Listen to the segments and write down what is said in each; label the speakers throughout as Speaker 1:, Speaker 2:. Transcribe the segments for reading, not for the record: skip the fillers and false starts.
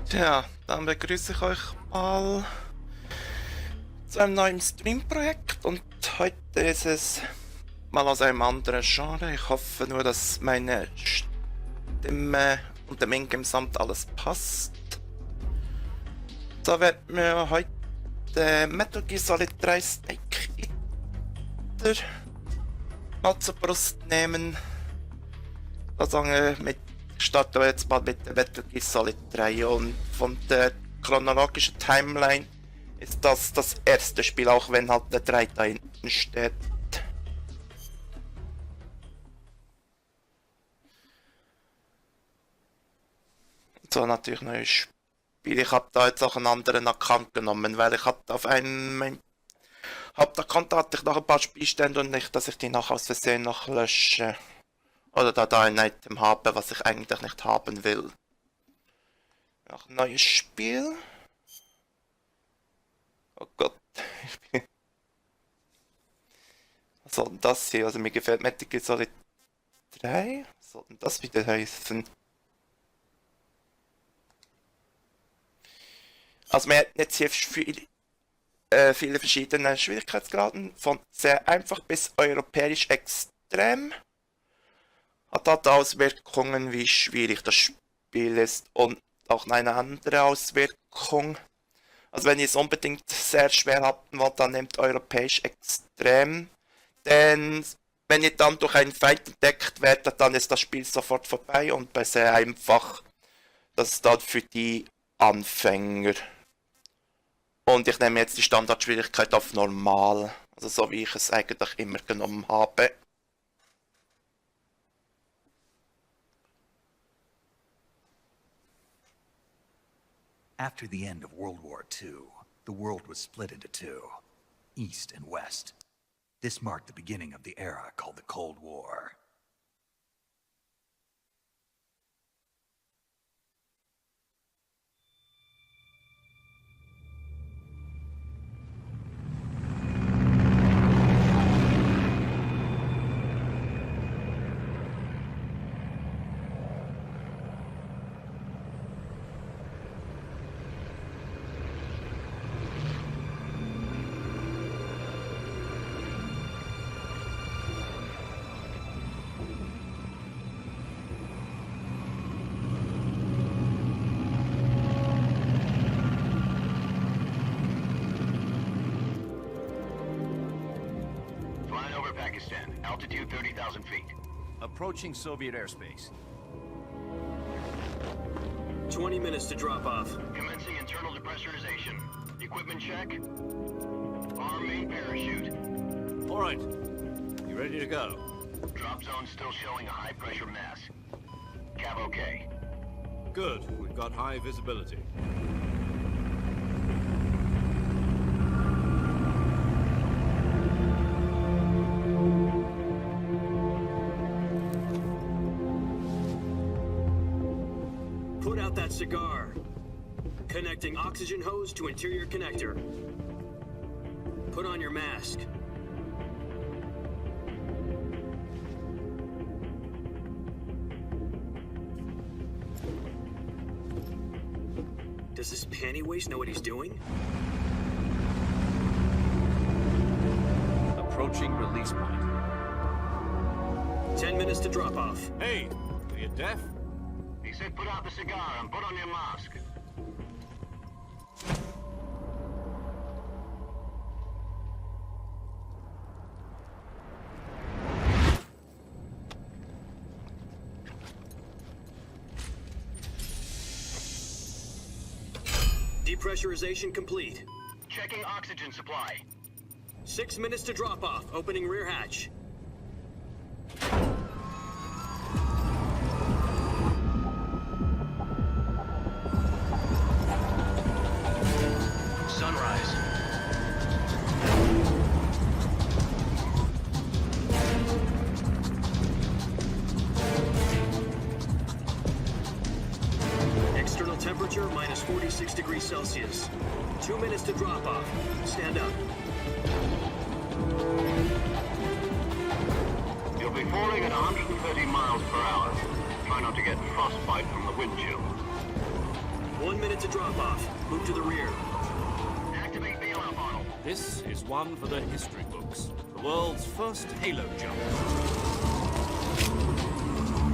Speaker 1: Tja, dann begrüße ich euch mal zu einem neuen Stream-Projekt und heute ist es mal aus einem anderen Genre. Ich hoffe nur, dass meine Stimme und der Menge im Samt alles passt. So werden wir heute Metal Gear Solid 3 Snake Eater mal zur Brust nehmen. Also starten wir jetzt mal mit der Metal Gear Solid 3 und von der chronologischen Timeline ist das das erste Spiel, auch wenn halt der 3 da hinten steht. So, natürlich neues Spiel. Ich habe da jetzt auch einen anderen Account genommen, weil ich hatte auf einem Hauptaccount hatte ich noch ein paar Spielstände und nicht, dass ich die noch aus Versehen noch lösche. Oder da ein Item habe, was ich eigentlich nicht haben will. Noch ein neues Spiel. Oh Gott. Was soll denn das hier? Also mir gefällt Metal Gear Solid 3. Was soll denn das wieder heißen? Also wir hätten jetzt hier viele verschiedene Schwierigkeitsgraden. Von sehr einfach bis europäisch extrem. Hat halt Auswirkungen, wie schwierig das Spiel ist und auch eine andere Auswirkung. Also wenn ihr es unbedingt sehr schwer haben wollt, dann nehmt europäisch extrem. Denn wenn ihr dann durch einen Feind entdeckt werdet, dann ist das Spiel sofort vorbei und bei sehr einfach, das ist dann für die Anfänger. Und ich nehme jetzt die Standardschwierigkeit auf normal, also so wie ich es eigentlich immer genommen habe.
Speaker 2: After the end of World War II, the world was split into two, East and West. This marked the beginning of the era called the Cold War.
Speaker 3: Altitude 30,000 feet.
Speaker 4: Approaching Soviet airspace.
Speaker 5: 20 minutes to drop off.
Speaker 3: Commencing internal depressurization. Equipment check. Arm main parachute.
Speaker 4: All right. You ready to go?
Speaker 3: Drop zone still showing a high pressure mass. Cav okay.
Speaker 4: Good. We've got high visibility.
Speaker 5: Put out that cigar. Connecting oxygen hose to interior connector. Put on your mask. Does this panty waste know what he's doing?
Speaker 4: Approaching release point.
Speaker 5: 10 minutes to drop off.
Speaker 4: Hey, are you deaf?
Speaker 3: He said put out the cigar and put on your mask.
Speaker 5: Depressurization complete.
Speaker 3: Checking oxygen supply.
Speaker 5: 6 minutes to drop off. Opening rear hatch.
Speaker 3: Sunrise.
Speaker 5: External temperature minus 46 degrees Celsius. 2 minutes to drop off. Stand up.
Speaker 3: You'll be falling at 130 miles per hour. Try not to get frostbite from the wind chill.
Speaker 5: 1 minute to drop off. Move to the rear.
Speaker 3: Activate bailout model.
Speaker 4: This is one for the history books. The world's first halo jump.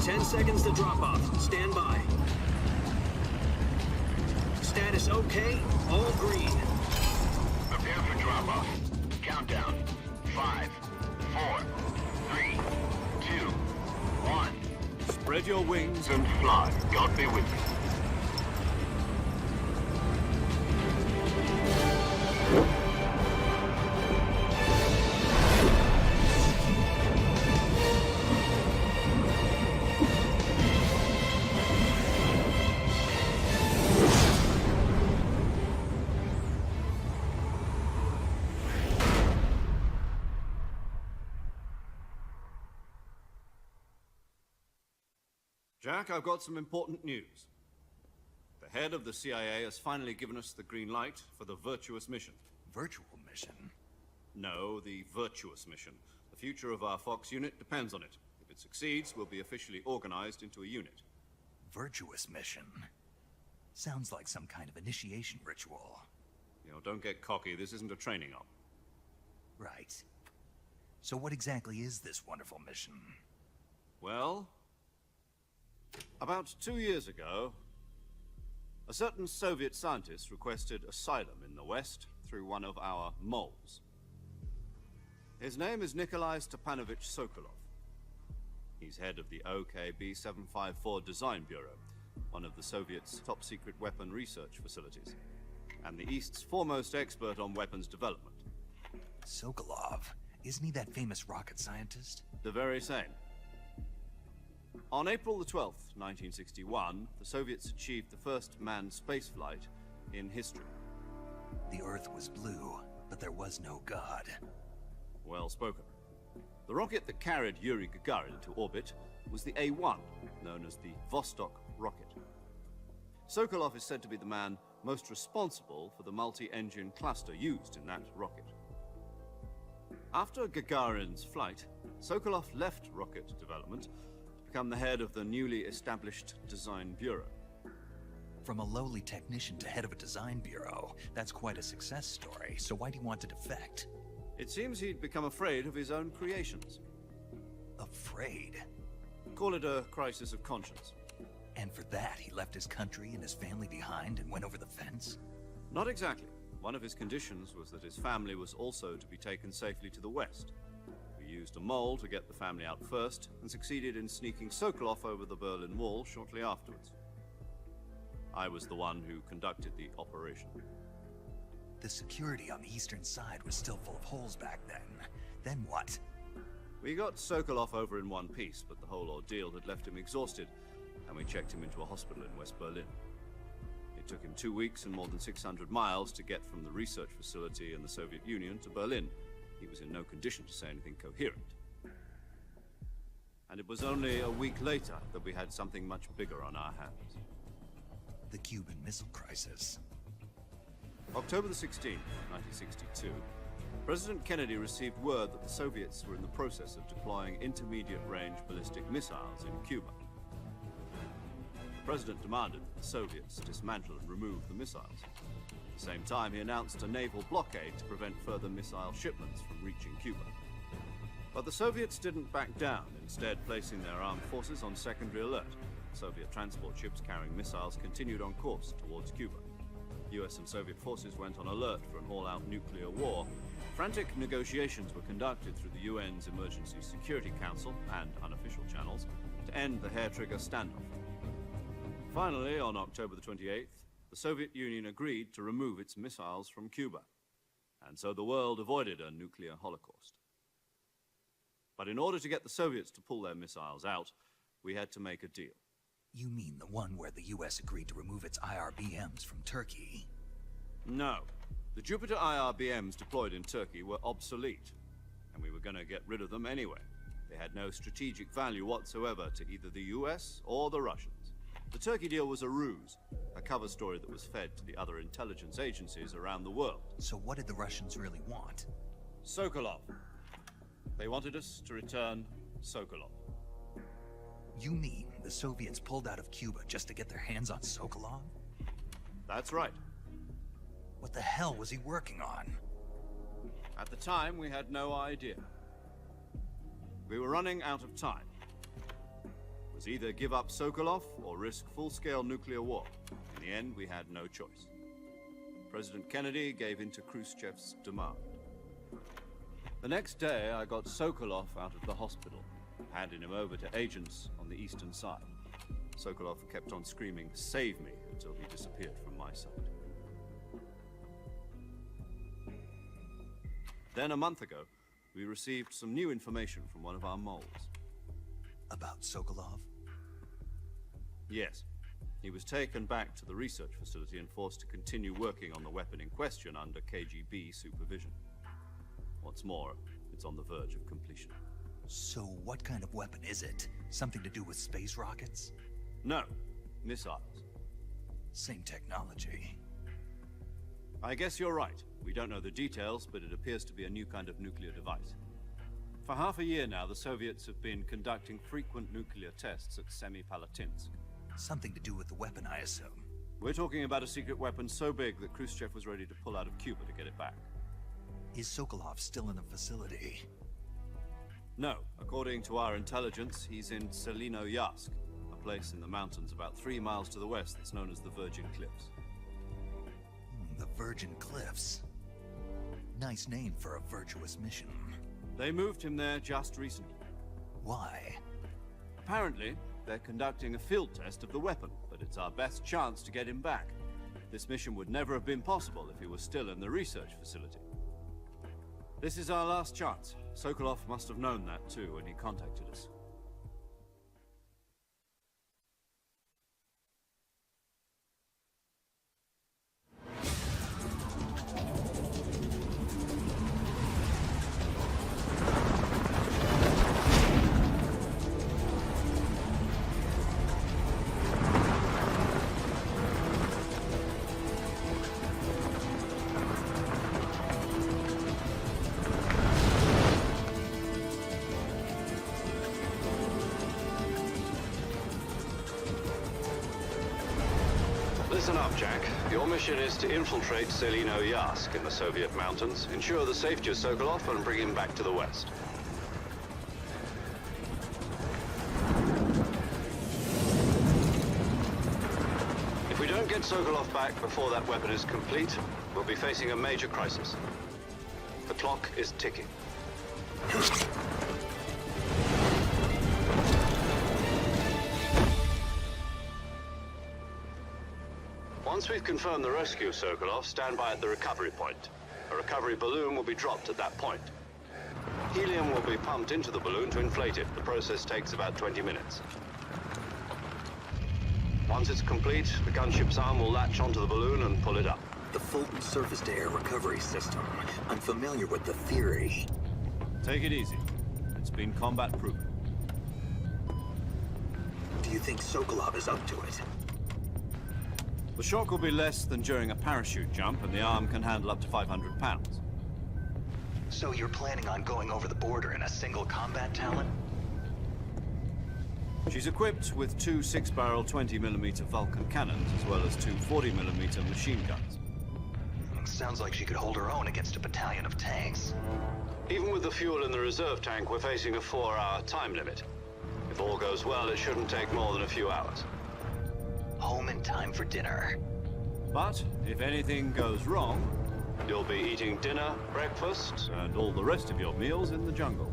Speaker 5: 10 seconds to drop off. Stand by. Status okay. All green.
Speaker 3: Prepare for drop-off. Countdown. 5, 4, 3, 2, 1.
Speaker 4: Spread your wings
Speaker 3: And fly. God be with you.
Speaker 4: Jack, I've got some important news. The head of the CIA has finally given us the green light for the Virtuous Mission.
Speaker 2: Virtual mission?
Speaker 4: No, the Virtuous Mission. The future of our Fox unit depends on it. If it succeeds, we'll be officially organized into a unit.
Speaker 2: Virtuous mission? Sounds like some kind of initiation ritual.
Speaker 4: You know, don't get cocky. This isn't a training op.
Speaker 2: Right. So what exactly is this wonderful mission?
Speaker 4: Well, about 2 years ago, a certain Soviet scientist requested asylum in the West through one of our moles. His name is Nikolai Stepanovich Sokolov. He's head of the OKB 754 Design Bureau, one of the Soviets' top-secret weapon research facilities, and the East's foremost expert on weapons development.
Speaker 2: Sokolov? Isn't he that famous rocket scientist?
Speaker 4: The very same. On April the 12th, 1961, the Soviets achieved the first manned spaceflight in history.
Speaker 2: The Earth was blue, but there was no God.
Speaker 4: Well spoken. The rocket that carried Yuri Gagarin to orbit was the A-1, known as the Vostok rocket. Sokolov is said to be the man most responsible for the multi-engine cluster used in that rocket. After Gagarin's flight, Sokolov left rocket development to become the head of the newly established Design Bureau.
Speaker 2: From a lowly technician to head of a design bureau, that's quite a success story. So why do you want to defect?
Speaker 4: It seems he'd become afraid of his own creations.
Speaker 2: Afraid?
Speaker 4: Call it a crisis of conscience.
Speaker 2: And for that, he left his country and his family behind and went over the fence?
Speaker 4: Not exactly. One of his conditions was that his family was also to be taken safely to the west. We used a mole to get the family out first, and succeeded in sneaking Sokolov over the Berlin Wall shortly afterwards. I was the one who conducted the operation.
Speaker 2: The security on the eastern side was still full of holes back then. Then what?
Speaker 4: We got Sokolov over in one piece, but the whole ordeal had left him exhausted, and we checked him into a hospital in West Berlin. It took him 2 weeks and more than 600 miles to get from the research facility in the Soviet Union to Berlin. He was in no condition to say anything coherent. And it was only a week later that we had something much bigger on our hands.
Speaker 2: The Cuban Missile Crisis.
Speaker 4: October the 16th, 1962, President Kennedy received word that the Soviets were in the process of deploying intermediate-range ballistic missiles in Cuba. The President demanded that the Soviets dismantle and remove the missiles. At the same time, he announced a naval blockade to prevent further missile shipments from reaching Cuba. But the Soviets didn't back down, instead placing their armed forces on secondary alert. Soviet transport ships carrying missiles continued on course towards Cuba. US and Soviet forces went on alert for an all-out nuclear war. Frantic negotiations were conducted through the UN's Emergency Security Council and unofficial channels to end the hair-trigger standoff. Finally, on October the 28th, the Soviet Union agreed to remove its missiles from Cuba, and so the world avoided a nuclear holocaust. But in order to get the Soviets to pull their missiles out, we had to make a deal.
Speaker 2: You mean the one where the US agreed to remove its IRBMs from Turkey?
Speaker 4: No. The Jupiter IRBMs deployed in Turkey were obsolete, and we were going to get rid of them anyway. They had no strategic value whatsoever to either the US or the Russians. The Turkey deal was a ruse, a cover story that was fed to the other intelligence agencies around the world.
Speaker 2: So what did the Russians really want?
Speaker 4: Sokolov. They wanted us to return Sokolov.
Speaker 2: You mean the Soviets pulled out of Cuba just to get their hands on Sokolov?
Speaker 4: That's right.
Speaker 2: What the hell was he working on?
Speaker 4: At the time, we had no idea. We were running out of time. It was either give up Sokolov or risk full-scale nuclear war. In the end, we had no choice. President Kennedy gave in to Khrushchev's demand. The next day, I got Sokolov out of the hospital, handing him over to agents on the eastern side. Sokolov kept on screaming, "Save me," until he disappeared from my sight. Then, a month ago, we received some new information from one of our moles.
Speaker 2: About Sokolov?
Speaker 4: Yes. He was taken back to the research facility and forced to continue working on the weapon in question under KGB supervision. What's more, it's on the verge of completion.
Speaker 2: So what kind of weapon is it? Something to do with space rockets?
Speaker 4: No, missiles.
Speaker 2: Same technology.
Speaker 4: I guess you're right. We don't know the details, but it appears to be a new kind of nuclear device. For half a year now, the Soviets have been conducting frequent nuclear tests at Semipalatinsk.
Speaker 2: Something to do with the weapon, I assume.
Speaker 4: We're talking about a secret weapon so big that Khrushchev was ready to pull out of Cuba to get it back.
Speaker 2: Is Sokolov still in the facility?
Speaker 4: No. According to our intelligence, he's in Selino-Yarsk, a place in the mountains about 3 miles to the west that's known as the Virgin Cliffs.
Speaker 2: The Virgin Cliffs. Nice name for a virtuous mission.
Speaker 4: They moved him there just recently.
Speaker 2: Why?
Speaker 4: Apparently, they're conducting a field test of the weapon, but it's our best chance to get him back. This mission would never have been possible if he was still in the research facility. This is our last chance. Sokolov must have known that too when he contacted us.
Speaker 6: Listen up, Jack. Your mission is to infiltrate Selino-Yarsk in the Soviet mountains, ensure the safety of Sokolov, and bring him back to the west. If we don't get Sokolov back before that weapon is complete, we'll be facing a major crisis. The clock is ticking. Once we've confirmed the rescue of Sokolov, stand by at the recovery point. A recovery balloon will be dropped at that point. Helium will be pumped into the balloon to inflate it. The process takes about 20 minutes. Once it's complete, the gunship's arm will latch onto the balloon and pull it up.
Speaker 5: The Fulton surface-to-air recovery system. I'm familiar with the theory.
Speaker 4: Take it easy. It's been combat-proven.
Speaker 5: Do you think Sokolov is up to it?
Speaker 4: The shock will be less than during a parachute jump, and the arm can handle up to 500 pounds.
Speaker 2: So you're planning on going over the border in a single combat talent?
Speaker 4: She's equipped with 2 6-barrel 20mm Vulcan cannons, as well as 2 40mm machine guns.
Speaker 2: Sounds like she could hold her own against a battalion of tanks.
Speaker 6: Even with the fuel in the reserve tank, we're facing a 4-hour time limit. If all goes well, it shouldn't take more than a few hours.
Speaker 2: Home in time for dinner.
Speaker 4: But if anything goes wrong,
Speaker 6: You'll be eating dinner, breakfast,
Speaker 4: and all the rest of your meals in the jungle.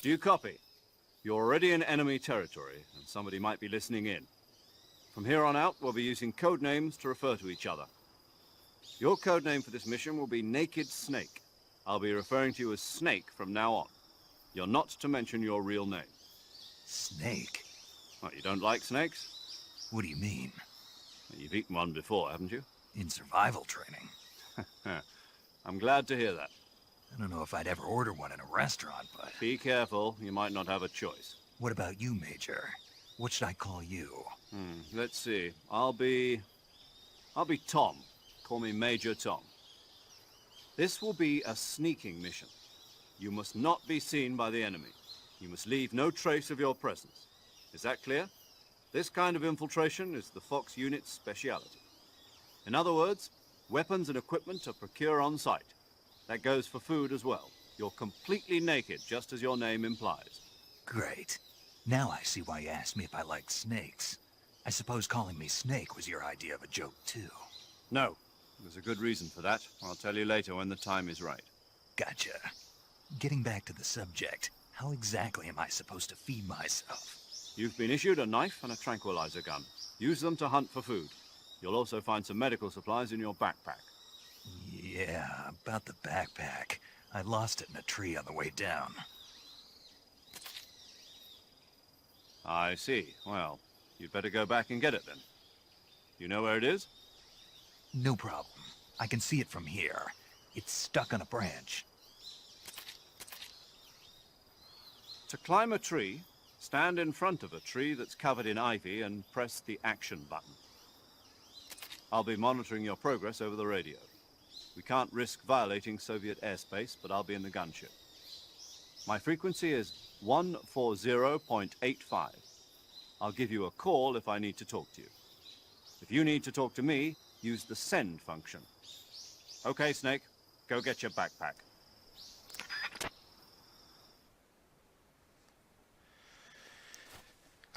Speaker 4: Do you copy? You're already in enemy territory, and somebody might be listening in. From here on out, we'll be using code names to refer to each other. Your code name for this mission will be Naked Snake. I'll be referring to you as Snake from now on. You're not to mention your real name.
Speaker 2: Snake?
Speaker 4: What, you don't like snakes?
Speaker 2: What do you mean?
Speaker 4: You've eaten one before, haven't you?
Speaker 2: In survival training?
Speaker 4: I'm glad to hear that.
Speaker 2: I don't know if I'd ever order one in a restaurant, but...
Speaker 4: Be careful, you might not have a choice.
Speaker 2: What about you, Major? What should I call you?
Speaker 4: Let's see. I'll be Tom. Call me Major Tom. This will be a sneaking mission. You must not be seen by the enemy. You must leave no trace of your presence. Is that clear? This kind of infiltration is the Fox unit's speciality. In other words, weapons and equipment are procured on site. That goes for food as well. You're completely naked, just as your name implies.
Speaker 2: Great. Now I see why you asked me if I like snakes. I suppose calling me Snake was your idea of a joke, too.
Speaker 4: No. There's a good reason for that. I'll tell you later when the time is right.
Speaker 2: Gotcha. Getting back to the subject, how exactly am I supposed to feed myself?
Speaker 4: You've been issued a knife and a tranquilizer gun. Use them to hunt for food. You'll also find some medical supplies in your backpack.
Speaker 2: Yeah, about the backpack. I lost it in a tree on the way down.
Speaker 4: I see. Well, you'd better go back and get it then. You know where it is?
Speaker 2: No problem. I can see it from here. It's stuck on a branch.
Speaker 4: To climb a tree, stand in front of a tree that's covered in ivy and press the action button. I'll be monitoring your progress over the radio. We can't risk violating Soviet airspace, but I'll be in the gunship. My frequency is 140.85. I'll give you a call if I need to talk to you. If you need to talk to me, use the send function. Okay, Snake, go get your backpack.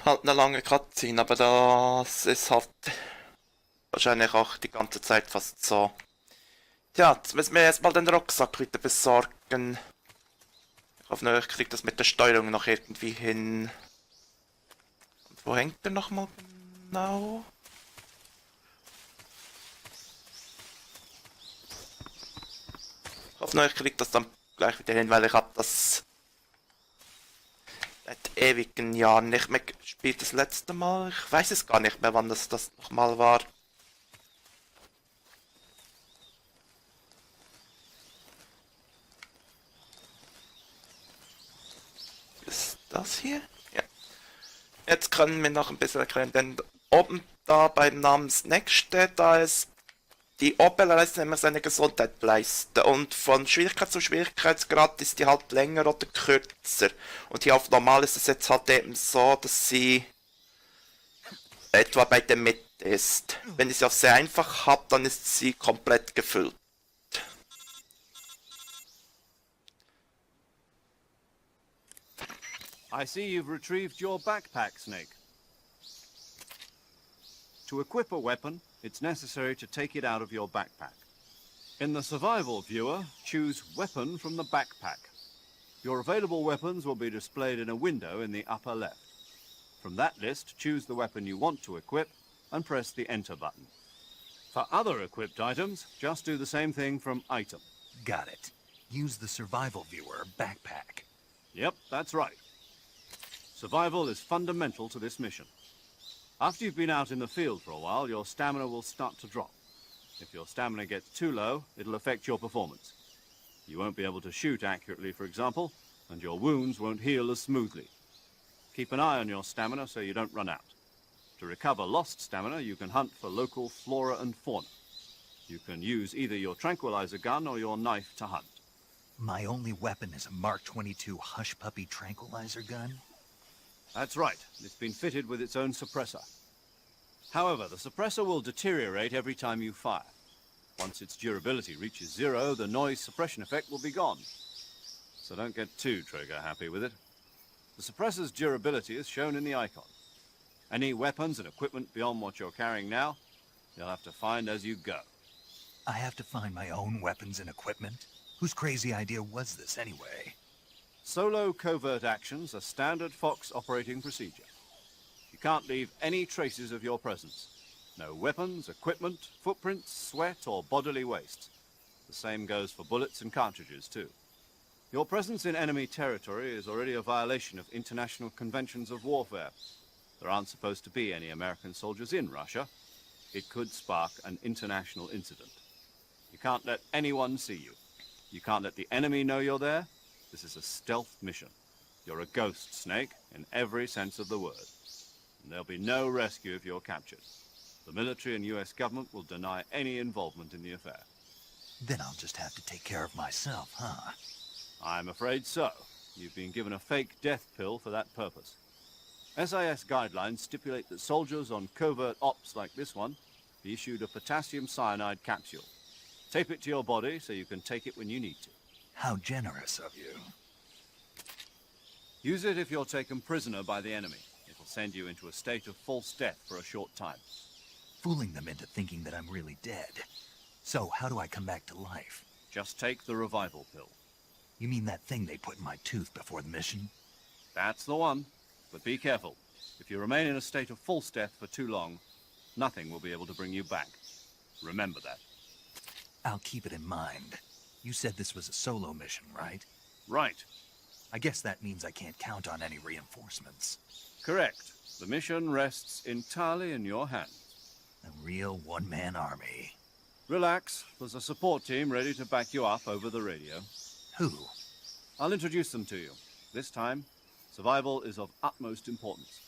Speaker 1: Halt eine lange Cutscene, aber das ist halt wahrscheinlich auch die ganze Zeit fast so. Ja, jetzt müssen wir erstmal den Rucksack wieder besorgen. Ich hoffe, ich kriege das mit der Steuerung noch irgendwie hin. Und wo hängt der nochmal genau? Ich hoffe, ich kriege das dann gleich wieder hin, weil ich habe das seit ewigen Jahren nicht mehr gespielt. Das letzte Mal, ich weiß es gar nicht mehr, wann das nochmal war. Ist das hier? Ja. Jetzt können wir noch ein bisschen erklären, denn oben da beim Namen Snack steht, da ist die obere Leiste immer seine Gesundheitsleiste und von Schwierigkeit zu Schwierigkeitsgrad ist die halt länger oder kürzer. Und hier auf normal ist es jetzt halt eben so, dass sie etwa bei der Mitte ist. Wenn ich sie auf sehr einfach habe, dann ist sie komplett gefüllt.
Speaker 4: I see you've retrieved your backpack, Snake. To equip a weapon, it's necessary to take it out of your backpack. In the survival viewer, choose Weapon from the backpack. Your available weapons will be displayed in a window in the upper left. From that list, choose the weapon you want to equip and press the Enter button. For other equipped items, just do the same thing from Item.
Speaker 2: Got it. Use the survival viewer backpack.
Speaker 4: Yep, that's right. Survival is fundamental to this mission. After you've been out in the field for a while, your stamina will start to drop. If your stamina gets too low, it'll affect your performance. You won't be able to shoot accurately, for example, and your wounds won't heal as smoothly. Keep an eye on your stamina so you don't run out. To recover lost stamina, you can hunt for local flora and fauna. You can use either your tranquilizer gun or your knife to hunt.
Speaker 2: My only weapon is a Mark 22 Hush Puppy tranquilizer gun?
Speaker 4: That's right. It's been fitted with its own suppressor. However, the suppressor will deteriorate every time you fire. Once its durability reaches 0, the noise suppression effect will be gone. So don't get too trigger happy with it. The suppressor's durability is shown in the icon. Any weapons and equipment beyond what you're carrying now, you'll have to find as you go.
Speaker 2: I have to find my own weapons and equipment? Whose crazy idea was this, anyway?
Speaker 4: Solo covert actions are standard Fox operating procedure. You can't leave any traces of your presence. No weapons, equipment, footprints, sweat, or bodily waste. The same goes for bullets and cartridges, too. Your presence in enemy territory is already a violation of international conventions of warfare. There aren't supposed to be any American soldiers in Russia. It could spark an international incident. You can't let anyone see you. You can't let the enemy know you're there. This is a stealth mission. You're a ghost, Snake, in every sense of the word. And there'll be no rescue if you're captured. The military and US government will deny any involvement in the affair.
Speaker 2: Then I'll just have to take care of myself, huh?
Speaker 4: I'm afraid so. You've been given a fake death pill for that purpose. SIS guidelines stipulate that soldiers on covert ops like this one be issued a potassium cyanide capsule. Tape it to your body so you can take it when you need to.
Speaker 2: How generous of you.
Speaker 4: Use it if you're taken prisoner by the enemy. It'll send you into a state of false death for a short time.
Speaker 2: Fooling them into thinking that I'm really dead. So, how do I come back to life?
Speaker 4: Just take the revival pill.
Speaker 2: You mean that thing they put in my tooth before the mission?
Speaker 4: That's the one. But be careful. If you remain in a state of false death for too long, nothing will be able to bring you back. Remember that.
Speaker 2: I'll keep it in mind. You said this was a solo mission, right?
Speaker 4: Right.
Speaker 2: I guess that means I can't count on any reinforcements.
Speaker 4: Correct. The mission rests entirely in your hands.
Speaker 2: A real one-man army.
Speaker 4: Relax. There's a support team ready to back you up over the radio.
Speaker 2: Who?
Speaker 4: I'll introduce them to you. This time, survival is of utmost importance.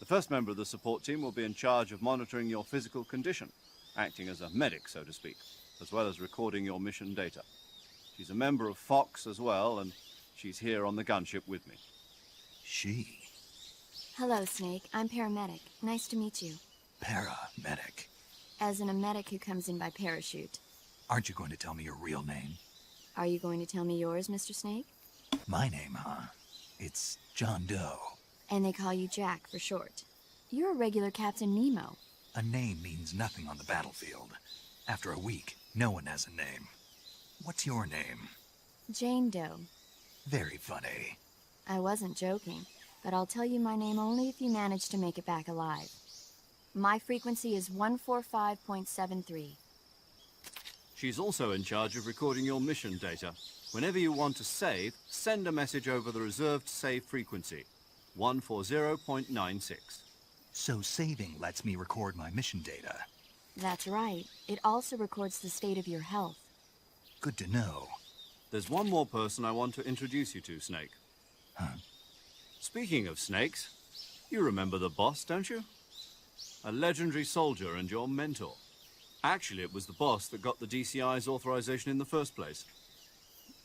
Speaker 4: The first member of the support team will be in charge of monitoring your physical condition, acting as a medic, so to speak, as well as recording your mission data. She's a member of Fox as well, and she's here on the gunship with me.
Speaker 2: She?
Speaker 7: Hello, Snake. I'm paramedic. Nice to meet you.
Speaker 2: Paramedic.
Speaker 7: As in a medic who comes in by parachute.
Speaker 2: Aren't you going to tell me your real name?
Speaker 7: Are you going to tell me yours, Mr. Snake?
Speaker 2: My name, huh? It's John Doe.
Speaker 7: And they call you Jack for short. You're a regular Captain Nemo.
Speaker 2: A name means nothing on the battlefield. After a week, no one has a name. What's your name?
Speaker 7: Jane Doe.
Speaker 2: Very funny.
Speaker 7: I wasn't joking, but I'll tell you my name only if you manage to make it back alive. My frequency is 145.73.
Speaker 4: She's also in charge of recording your mission data. Whenever you want to save, send a message over the reserved save frequency, 140.96.
Speaker 2: So saving lets me record my mission data.
Speaker 7: That's right. It also records the state of your health.
Speaker 2: Good to know.
Speaker 4: There's one more person I want to introduce you to, Snake.
Speaker 2: Huh?
Speaker 4: Speaking of snakes, you remember the boss, don't you? A legendary soldier and your mentor. Actually, it was the boss that got the DCI's authorization in the first place.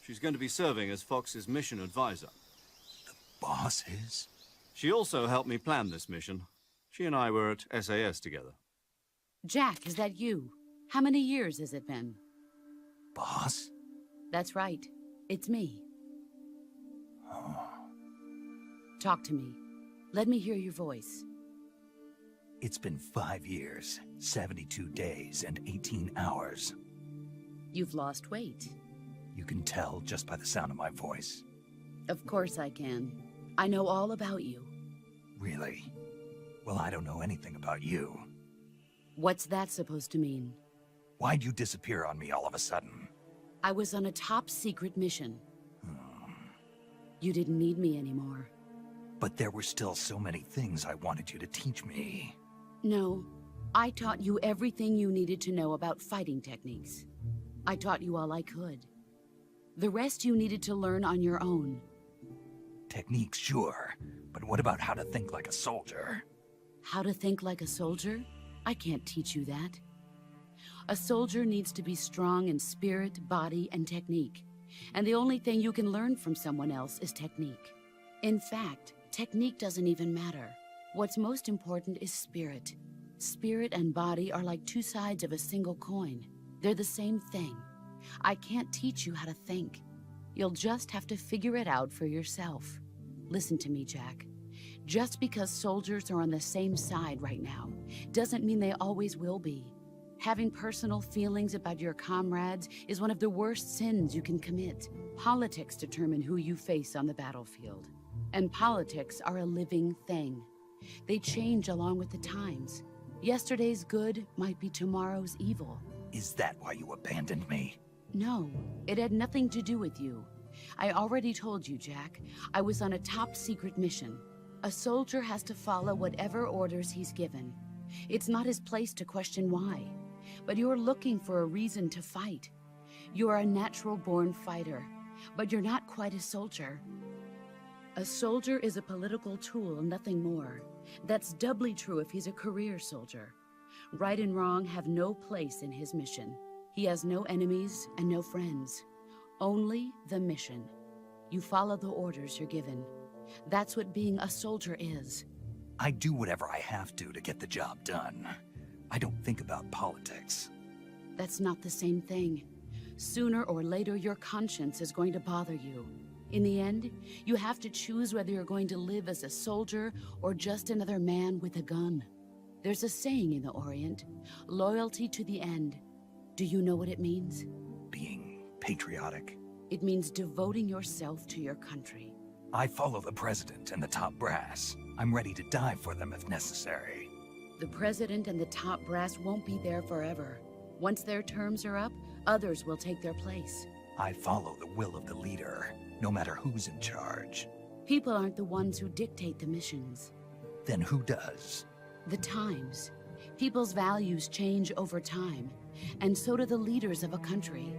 Speaker 4: She's going to be serving as Fox's mission advisor.
Speaker 2: The boss is?
Speaker 4: She also helped me plan this mission. She and I were at SAS together.
Speaker 8: Jack, is that you? How many years has it been?
Speaker 2: Boss?
Speaker 8: That's right. It's me.
Speaker 2: Oh.
Speaker 8: Talk to me. Let me hear your voice.
Speaker 2: It's been 5 years, 72 days, and 18 hours.
Speaker 8: You've lost weight.
Speaker 2: You can tell just by the sound of my voice.
Speaker 8: Of course I can. I know all about you.
Speaker 2: Really? Well, I don't know anything about you.
Speaker 8: What's that supposed to mean?
Speaker 2: Why'd you disappear on me all of a sudden?
Speaker 8: I was on a top-secret mission. You didn't need me anymore.
Speaker 2: But there were still so many things I wanted you to teach me.
Speaker 8: No, I taught you everything you needed to know about fighting techniques. I taught you all I could. The rest you needed to learn on your own.
Speaker 2: Techniques, sure. But what about how to think like a soldier?
Speaker 8: How to think like a soldier? I can't teach you that. A soldier needs to be strong in spirit, body, and technique. And the only thing you can learn from someone else is technique. In fact, technique doesn't even matter. What's most important is spirit. Spirit and body are like two sides of a single coin. They're the same thing. I can't teach you how to think. You'll just have to figure it out for yourself. Listen to me, Jack. Just because soldiers are on the same side right now doesn't mean they always will be. Having personal feelings about your comrades is one of the worst sins you can commit. Politics determine who you face on the battlefield. And politics are a living thing. They change along with the times. Yesterday's good might be tomorrow's evil.
Speaker 2: Is that why you abandoned me?
Speaker 8: No, it had nothing to do with you. I already told you, Jack. I was on a top-secret mission. A soldier has to follow whatever orders he's given. It's not his place to question why. But you're looking for a reason to fight. You are a natural-born fighter, but you're not quite a soldier. A soldier is a political tool, nothing more. That's doubly true if he's a career soldier. Right and wrong have no place in his mission. He has no enemies and no friends. Only the mission. You follow the orders you're given. That's what being a soldier is.
Speaker 2: I do whatever I have to get the job done. I don't think about politics.
Speaker 8: That's not the same thing. Sooner or later, your conscience is going to bother you. In the end, you have to choose whether you're going to live as a soldier or just another man with a gun. There's a saying in the Orient, loyalty to the end. Do you know what it means?
Speaker 2: Being patriotic.
Speaker 8: It means devoting yourself to your country.
Speaker 2: I follow the president and the top brass. I'm ready to die for them if necessary.
Speaker 8: The president and the top brass won't be there forever. Once their terms are up, others will take their place.
Speaker 2: I follow the will of the leader, no matter who's in charge.
Speaker 8: People aren't the ones who dictate the missions.
Speaker 2: Then who does?
Speaker 8: The times. People's values change over time, and so do the leaders of a country.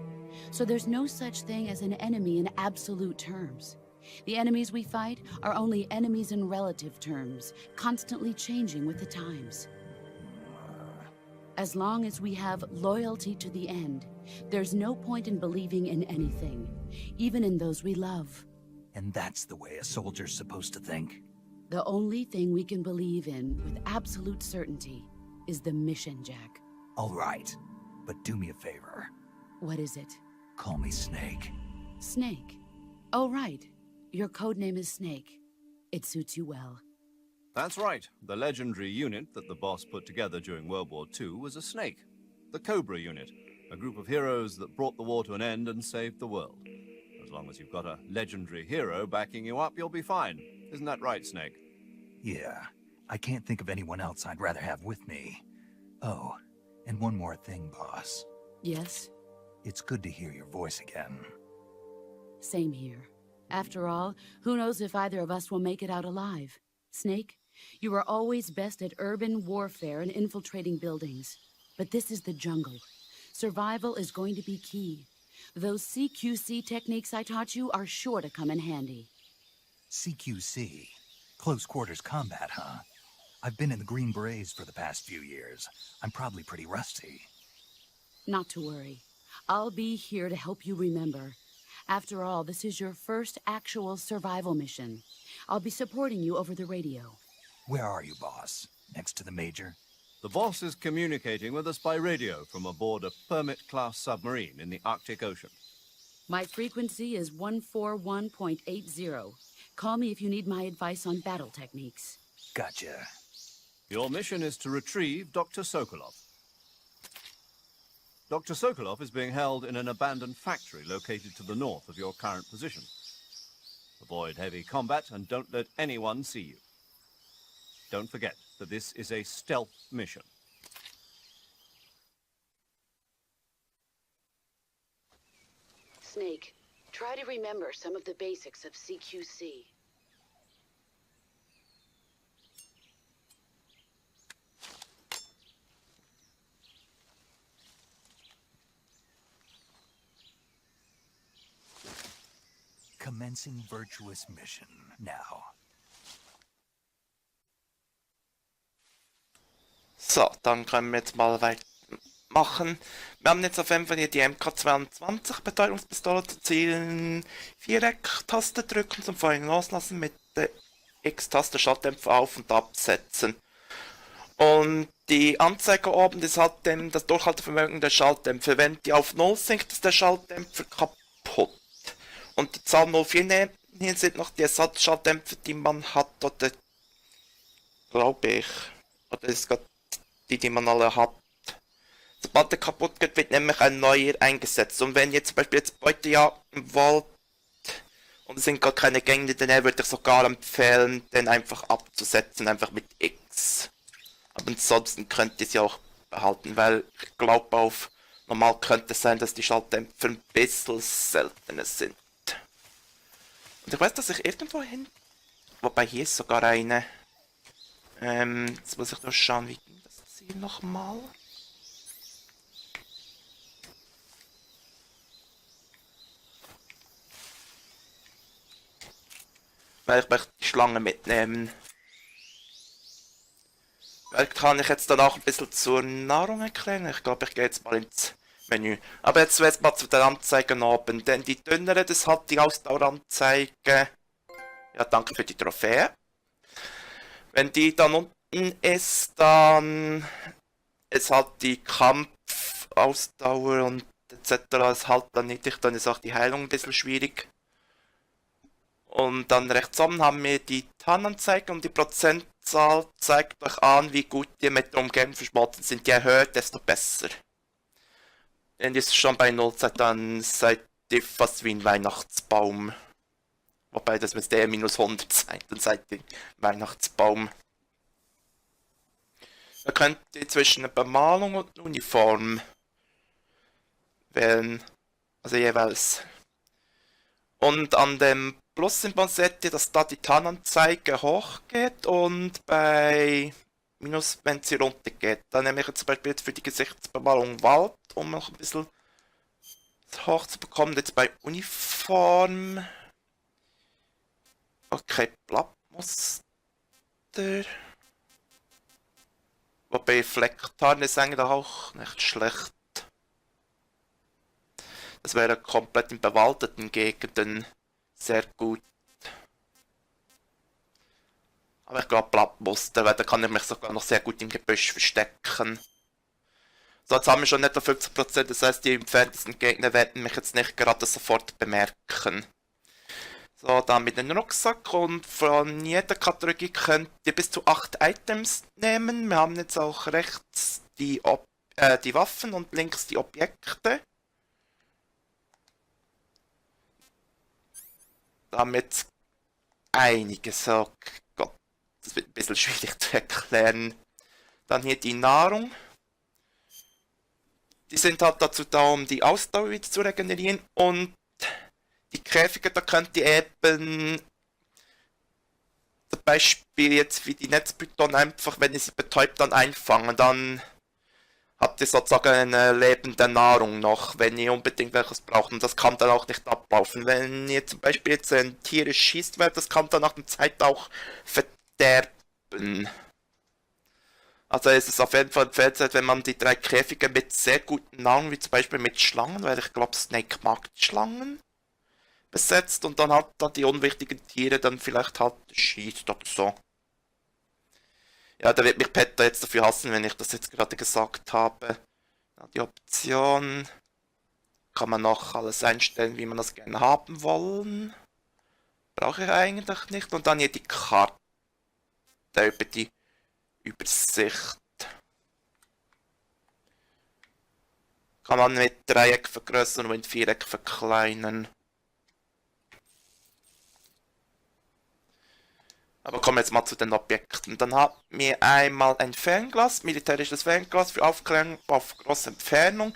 Speaker 8: So there's no such thing as an enemy in absolute terms. The enemies we fight are only enemies in relative terms, constantly changing with the times. As long as we have loyalty to the end, there's no point in believing in anything, even in those we love.
Speaker 2: And that's the way a soldier's supposed to think?
Speaker 8: The only thing we can believe in with absolute certainty is the mission, Jack.
Speaker 2: All right, but do me a favor.
Speaker 8: What is it?
Speaker 2: Call me Snake.
Speaker 8: Snake? Oh, right. Your codename is Snake. It suits you well.
Speaker 4: That's right. The legendary unit that the boss put together during World War II was a snake. The Cobra unit, a group of heroes that brought the war to an end and saved the world. As long as you've got a legendary hero backing you up, you'll be fine. Isn't that right, Snake?
Speaker 2: Yeah, I can't think of anyone else I'd rather have with me. Oh, and one more thing, boss.
Speaker 8: Yes?
Speaker 2: It's good to hear your voice again.
Speaker 8: Same here. After all, who knows if either of us will make it out alive? Snake, you were always best at urban warfare and infiltrating buildings. But this is the jungle. Survival is going to be key. Those CQC techniques I taught you are sure to come in handy.
Speaker 2: CQC? Close quarters combat, huh? I've been in the Green Berets for the past few years. I'm probably pretty rusty.
Speaker 8: Not to worry. I'll be here to help you remember. After all, this is your first actual survival mission. I'll be supporting you over the radio.
Speaker 2: Where are you, boss? Next to the Major?
Speaker 4: The boss is communicating with us by radio from aboard a Permit-class submarine in the Arctic Ocean.
Speaker 8: My frequency is 141.80. Call me if you need my advice on battle techniques.
Speaker 2: Gotcha.
Speaker 4: Your mission is to retrieve Dr. Sokolov. Dr. Sokolov is being held in an abandoned factory located to the north of your current position. Avoid heavy combat and don't let anyone see you. Don't forget that this is a stealth mission.
Speaker 8: Snake, try to remember some of the basics of CQC.
Speaker 2: Commencing Virtuous Mission now.
Speaker 1: So, dann können wir jetzt mal weitermachen. Wir haben jetzt auf jeden Fall hier die MK22 Betäubungspistole zu zielen. Viereck-Taste drücken zum Feuern loslassen, mit der X-Taste Schalldämpfer auf- und absetzen. Und die Anzeige oben, das hat das Durchhaltevermögen der Schalldämpfer. Wenn die auf 0 sinkt, ist der Schalldämpfer kaputt. Und die Zahl 04 hier sind noch die Ersatzschalldämpfer, die man hat, oder glaube ich. Oder ist gerade die man alle hat. Sobald der kaputt geht, wird nämlich ein neuer eingesetzt. Und wenn ihr zum Beispiel jetzt Beute jagen wollt und es sind gar keine Gänge, dann würde ich sogar empfehlen, den einfach abzusetzen, einfach mit X. Aber ansonsten könnt ihr sie auch behalten, weil ich glaube auf normal könnte es sein, dass die Schalldämpfer ein bisschen seltener sind. Und ich weiß, dass ich irgendwo hin... Wobei hier ist sogar eine... jetzt muss ich nur schauen, wie ging das hier nochmal? Weil ich möchte die Schlange mitnehmen. Vielleicht kann ich jetzt dann auch ein bisschen zur Nahrung erklären. Ich glaube, ich gehe jetzt mal ins Menü. Aber jetzt zuerst mal zu den Anzeigen oben. Denn die dünnere, das hat die Ausdaueranzeige. Ja, danke für die Trophäe. Wenn die dann unten ist, dann ist halt die Kampfausdauer und etc. ist halt dann niedrig, dann ist auch die Heilung ein bisschen schwierig. Und dann rechts oben haben wir die Tarnanzeige und die Prozentzahl zeigt euch an, wie gut ihr mit der Umgebung verschmolzen sind. Je höher, desto besser. Wenn ihr schon bei 0 seid, dann seid ihr fast wie ein Weihnachtsbaum. Wobei, das müsste eher minus 100 sein, dann seid ihr Weihnachtsbaum. Da könnt ihr zwischen einer Bemalung und einer Uniform wählen. Also jeweils. Und an dem Plus-Symbol seht ihr, dass da die Tarnanzeige hochgeht und bei Minus, wenn sie runtergeht. Dann nehme ich jetzt zum Beispiel jetzt für die Gesichtsbemalung Wald, um noch ein bisschen hoch zu bekommen. Jetzt bei Uniform. Okay, Blattmuster. Wobei Flecktarn ist eigentlich auch nicht schlecht. Das wäre komplett in bewaldeten Gegenden sehr gut. Aber ich glaube Blattmuster, weil da kann ich mich sogar noch sehr gut im Gebüsch verstecken. So, jetzt haben wir schon etwa 50%, das heißt, die entferntesten Gegner werden mich jetzt nicht gerade sofort bemerken. So, dann mit dem Rucksack und von jeder Kategorie könnt ihr bis zu 8 Items nehmen. Wir haben jetzt auch rechts die Waffen und links die Objekte. Damit einiges, oh Gott, das wird ein bisschen schwierig zu erklären. Dann hier die Nahrung. Die sind halt dazu da, um die Ausdauer wieder zu regenerieren. Und die Käfige, da könnt ihr eben zum Beispiel jetzt wie die Netzpython einfach, wenn ihr sie betäubt, dann einfangen. Dann habt ihr sozusagen eine lebende Nahrung noch, wenn ihr unbedingt welches braucht. Und das kann dann auch nicht ablaufen. Wenn ihr zum Beispiel jetzt ein Tier schießt, wird das kann dann nach der Zeit auch verderben. Also ist es auf jeden Fall empfehlenswert, wenn man die 3 Käfige mit sehr guten Nahrung, wie zum Beispiel mit Schlangen, weil ich glaube Snake mag die Schlangen, besetzt und dann halt dann die unwichtigen Tiere dann vielleicht halt schießt oder so. Ja, da wird mich Petter jetzt dafür hassen, wenn ich das jetzt gerade gesagt habe. Ja, die Option kann man noch alles einstellen, wie man das gerne haben wollen. Brauche ich eigentlich nicht. Und dann hier die Karte über die Übersicht. Kann man mit Dreieck vergrößern und mit Viereck verkleinern. Aber kommen wir jetzt mal zu den Objekten. Dann haben wir einmal ein Fernglas, militärisches Fernglas für Aufklärung auf große Entfernung.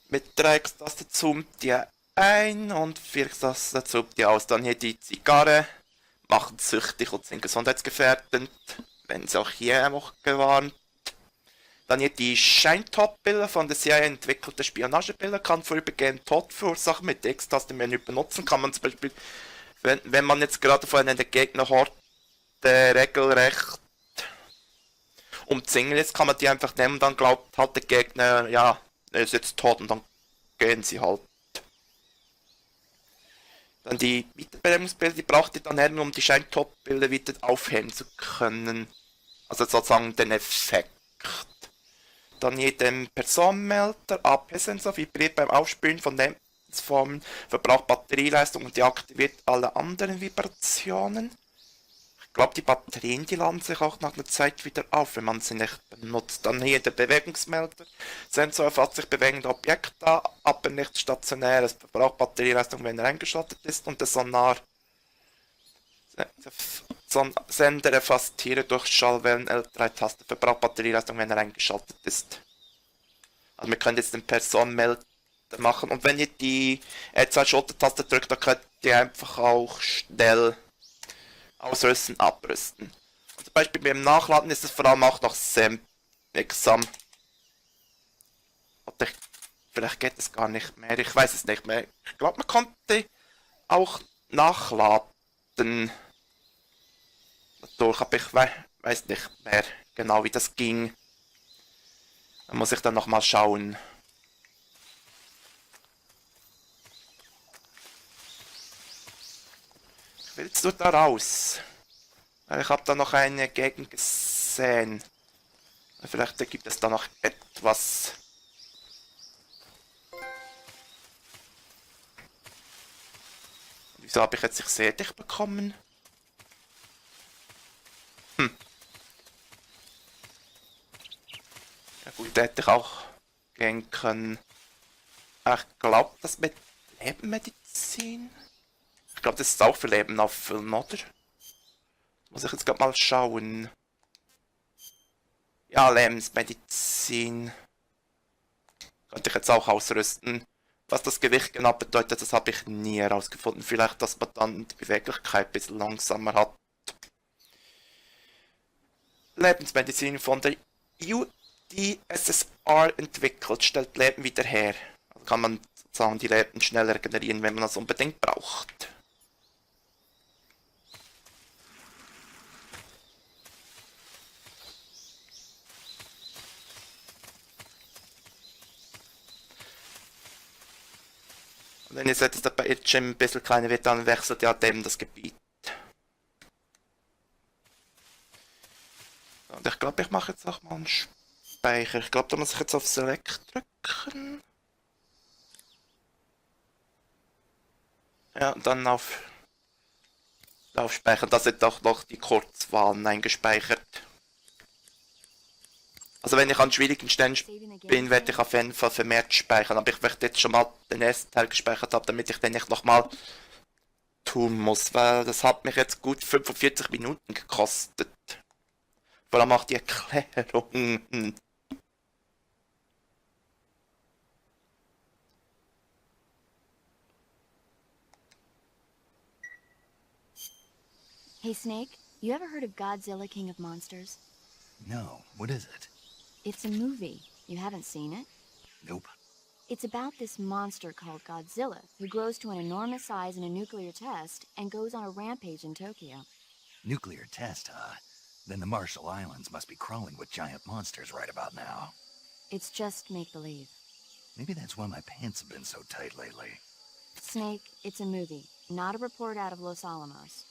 Speaker 1: Mit Dreieckstaste zoomt ihr ein und Viereckstaste zoomt ihr aus. Dann hier die Zigarre, machen süchtig und sind gesundheitsgefährdend, wenn sie auch hier noch gewarnt. Dann hier die Scheintop-Bilder von der CIA entwickelte Spionagebilder, kann vorübergehend Tod verursachen. Mit der X-Taste im Menü benutzen kann man zum Beispiel, wenn man jetzt gerade vor einer Gegnerhorde regelrecht umzingelt ist, kann man die einfach nehmen, dann glaubt halt der Gegner, ja, er ist jetzt tot und dann gehen sie halt. Dann die Wiederbelebungsbilder, die braucht ihr dann her, um die Scheintop-Bilder wieder aufheben zu können. Also sozusagen den Effekt. Dann hier den Personenmelder, AP-Sensor, vibriert beim Aufspülen von Lebensformen, verbraucht Batterieleistung und deaktiviert alle anderen Vibrationen. Ich Ich glaube, die Batterien, die laden sich auch nach einer Zeit wieder auf, wenn man sie nicht benutzt. Dann hier der Bewegungsmelder. Sensor erfasst sich bewegende Objekte, aber nicht stationär. Es verbraucht Batterieleistung, wenn er eingeschaltet ist. Und der Sonar. Sender erfasst Tiere durch Schallwellen L3-Taste. Verbraucht Batterieleistung, wenn er eingeschaltet ist. Also wir können jetzt den Personenmelder machen. Und wenn ihr die L2-Schultertaste drückt, dann könnt ihr einfach auch schnell ausrüsten, abrüsten. Und zum Beispiel beim Nachladen ist es vor allem auch noch sehr wirksam. Oder vielleicht geht es gar nicht mehr, ich weiß es nicht mehr. Ich glaube, man konnte auch nachladen dadurch, aber ich weiß nicht mehr genau, wie das ging. Da muss ich dann nochmal schauen. Willst du da raus? Ich habe da noch eine Gegend gesehen. Vielleicht gibt es da noch etwas. Wieso habe ich jetzt Ich sehe dich bekommen? Ja gut, da hätte ich auch gehen können. Ich glaube, das mit Lebenmedizin. Ich glaube, das ist auch für Leben auffüllen, oder? Muss ich jetzt gerade mal schauen. Ja, Lebensmedizin. Könnte ich jetzt auch ausrüsten. Was das Gewicht genau bedeutet, das habe ich nie herausgefunden. Vielleicht, dass man dann die Beweglichkeit ein bisschen langsamer hat. Lebensmedizin von der UdSSR entwickelt, stellt Leben wieder her. Also kann man sozusagen die Leben schneller regenerieren, wenn man das unbedingt braucht. Und wenn ihr seht, dass der Bildschirm ein bisschen kleiner wird, dann wechselt ja dem das Gebiet. Und ich glaube, ich mache jetzt auch mal einen Speicher. Ich glaube, da muss ich jetzt auf Select drücken. Ja, und dann auf Speichern. Da sind auch noch die Kurzwahlen eingespeichert. Also wenn ich an schwierigen Stellen bin, werde ich auf jeden Fall vermehrt speichern. Aber ich möchte jetzt schon mal den ersten Teil gespeichert haben, damit ich den nicht nochmal tun muss. Weil das hat mich jetzt gut 45 Minuten gekostet. Vor allem auch die Erklärungen.
Speaker 7: Hey, Snake, you ever heard of Godzilla, King of Monsters?
Speaker 2: No, what is it?
Speaker 7: It's a movie. You haven't seen it?
Speaker 2: Nope.
Speaker 7: It's about this monster called Godzilla, who grows to an enormous size in a nuclear test and goes on a rampage in Tokyo.
Speaker 2: Nuclear test, huh? Then the Marshall Islands must be crawling with giant monsters right about now.
Speaker 7: It's just make-believe.
Speaker 2: Maybe that's why my pants have been so tight lately.
Speaker 7: Snake, it's a movie, not a report out of Los Alamos.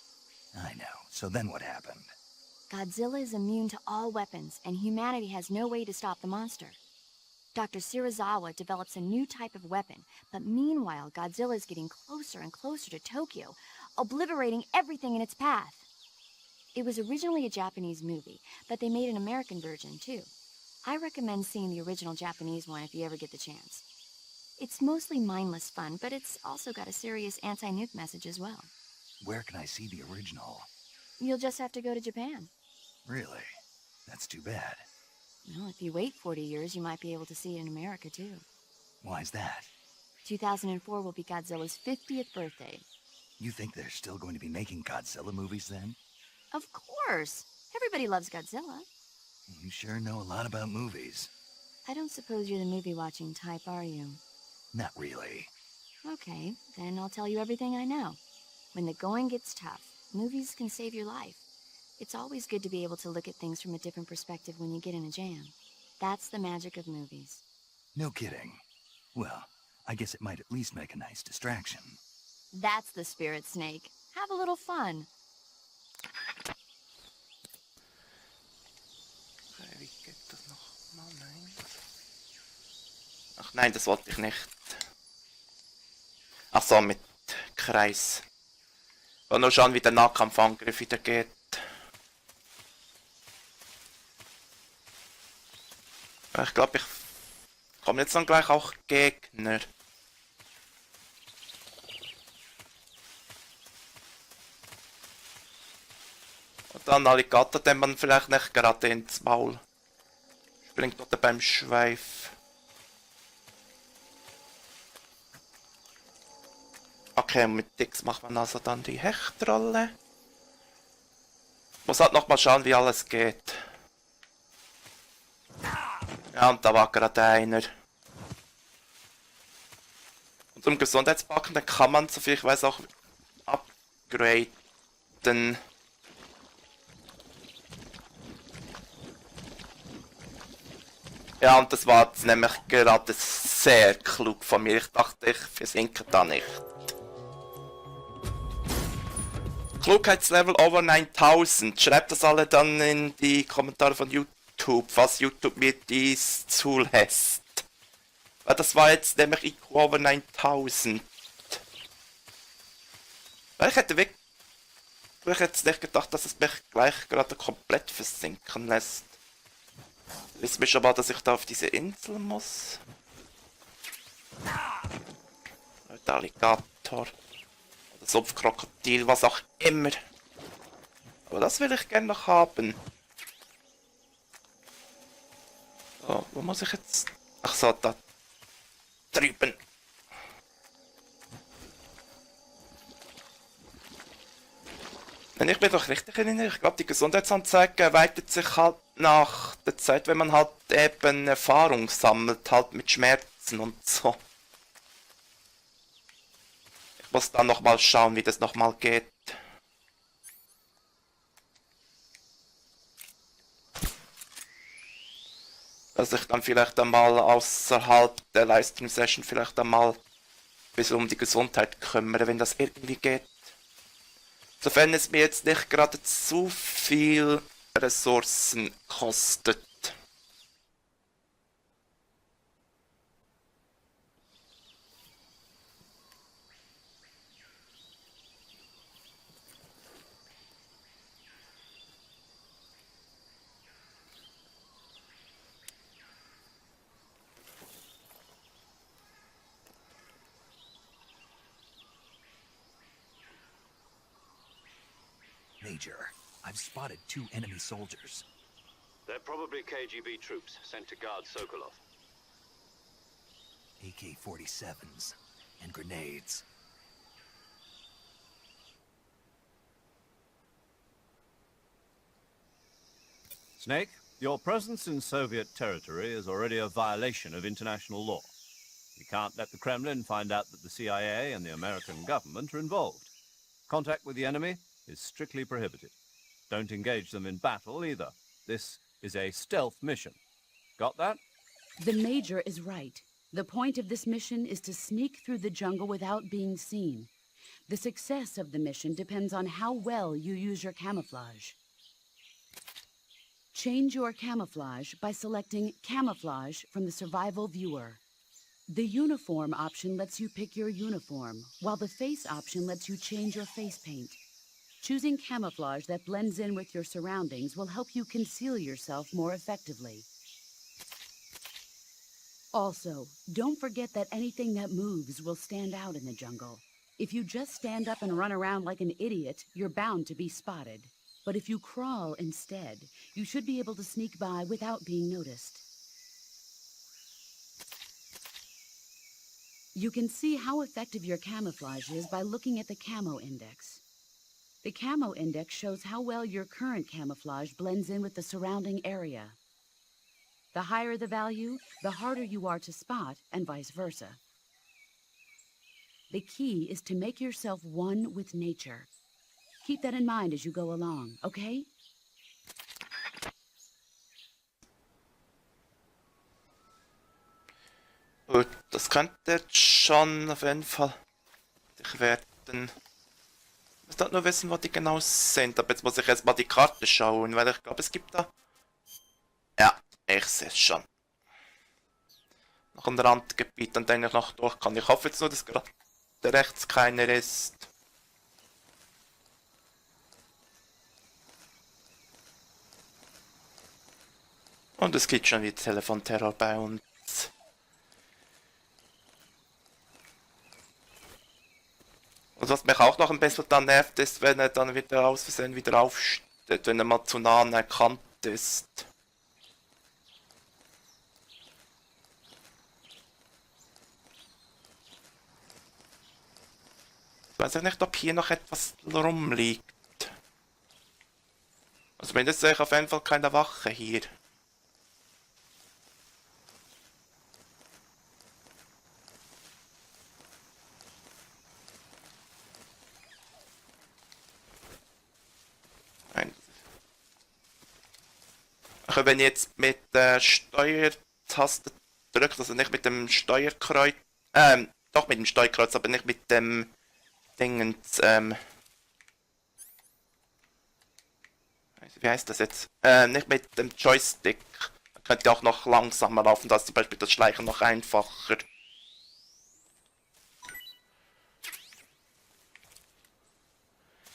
Speaker 2: I know. So then what happened?
Speaker 7: Godzilla is immune to all weapons, and humanity has no way to stop the monster. Dr. Shirazawa develops a new type of weapon, but meanwhile, Godzilla is getting closer and closer to Tokyo, obliterating everything in its path. It was originally a Japanese movie, but they made an American version, too. I recommend seeing the original Japanese one if you ever get the chance. It's mostly mindless fun, but it's also got a serious anti-nuke message as well.
Speaker 2: Where can I see the original?
Speaker 7: You'll just have to go to Japan.
Speaker 2: Really? That's too bad.
Speaker 7: Well, if you wait 40 years, you might be able to see it in America, too.
Speaker 2: Why's that?
Speaker 7: 2004 will be Godzilla's 50th birthday.
Speaker 2: You think they're still going to be making Godzilla movies then?
Speaker 7: Of course! Everybody loves Godzilla.
Speaker 2: You sure know a lot about movies.
Speaker 7: I don't suppose you're the movie-watching type, are you?
Speaker 2: Not really.
Speaker 7: Okay, then I'll tell you everything I know. When the going gets tough, movies can save your life. It's always good to be able to look at things from a different perspective when you get in a jam. That's the magic of movies.
Speaker 2: No kidding. Well, I guess it might at least make a nice distraction.
Speaker 7: That's the spirit, Snake. Have a little fun.
Speaker 1: Wie geht das nochmal? Nein. Ach nein, das wollte ich nicht. Ach so, mit Kreis. Ich will nur schauen, wie der Nahkampfangriff wieder geht. Ich glaube, ich komme jetzt dann gleich auch Gegner. Und dann Alligator, den man vielleicht nicht gerade ins Maul springt oder beim Schweif. Okay, mit Dix macht man also dann die Hechtrolle. Muss halt nochmal schauen, wie alles geht. Ja, und da war gerade einer. Und im Gesundheitspacken, da kann man, soviel ich weiß, auch upgraden. Ja, und das war jetzt nämlich gerade sehr klug von mir. Ich dachte, ich versinke da nicht. Klugheitslevel over 9000. Schreibt das alle dann in die Kommentare von YouTube, was YouTube mir dies zulässt. Weil das war jetzt nämlich IQ over 9000. Weil ich hätte wirklich jetzt nicht gedacht, dass es mich gleich gerade komplett versinken lässt. Wisst mir schon mal, dass ich da auf diese Insel muss? Der Alligator. Das Sumpfkrokodil, was auch immer. Aber das will ich gerne noch haben. So, wo muss ich jetzt? Ach so, da drüben. Wenn ich mich doch richtig erinnere, ich glaube, die Gesundheitsanzeige erweitert sich halt nach der Zeit, wenn man halt eben Erfahrung sammelt, halt mit Schmerzen und so. Ich muss dann nochmal schauen, wie das nochmal geht. Dass ich dann vielleicht einmal außerhalb der Livestream-Session vielleicht einmal ein bisschen um die Gesundheit kümmere, wenn das irgendwie geht. Sofern es mir jetzt nicht gerade zu viel Ressourcen kostet.
Speaker 2: Major, I've spotted 2 enemy soldiers.
Speaker 6: They're probably KGB troops sent to guard Sokolov.
Speaker 2: AK-47s and grenades.
Speaker 4: Snake, your presence in Soviet territory is already a violation of international law. We can't let the Kremlin find out that the CIA and the American government are involved. Contact with the enemy is strictly prohibited. Don't engage them in battle either. This is a stealth mission. Got that?
Speaker 8: The Major is right. The point of this mission is to sneak through the jungle without being seen. The success of the mission depends on how well you use your camouflage. Change your camouflage by selecting Camouflage from the Survival Viewer. The Uniform option lets you pick your uniform, while the Face option lets you change your face paint. Choosing camouflage that blends in with your surroundings will help you conceal yourself more effectively. Also, don't forget that anything that moves will stand out in the jungle. If you just stand up and run around like an idiot, you're bound to be spotted. But if you crawl instead, you should be able to sneak by without being noticed. You can see how effective your camouflage is by looking at the Camo Index. The Camo Index shows how well your current camouflage blends in with the surrounding area. The higher the value, the harder you are to spot, and vice versa. The key is to make yourself one with nature. Keep that in mind as you go along, okay?
Speaker 1: Gut, das könnte jetzt schon auf jeden Fall ich werden. Ich muss dort nur wissen, wo die genau sind. Aber jetzt muss ich erstmal die Karte schauen, weil ich glaube, es gibt da. Ja, ich sehe es schon. Noch ein Randgebiet, an dem ich noch durch kann. Ich hoffe jetzt nur, dass gerade rechts keiner ist. Und es gibt schon wieder Telefonterror bei uns. Und was mich auch noch ein bisschen dann nervt, ist, wenn er dann wieder aus Versehen wieder aufsteht, wenn er mal zu nah anerkannt ist. Ich weiß auch nicht, ob hier noch etwas rumliegt. Also mindestens sehe ich auf jeden Fall keine Wache hier. Nein. Also wenn ich jetzt mit der Steuertaste drücke, also nicht mit dem Steuerkreuz, doch mit dem Steuerkreuz, aber nicht mit dem Dingens, wie heißt das jetzt? Nicht mit dem Joystick. Man könnte auch noch langsamer laufen, da ist zum Beispiel das Schleichen noch einfacher.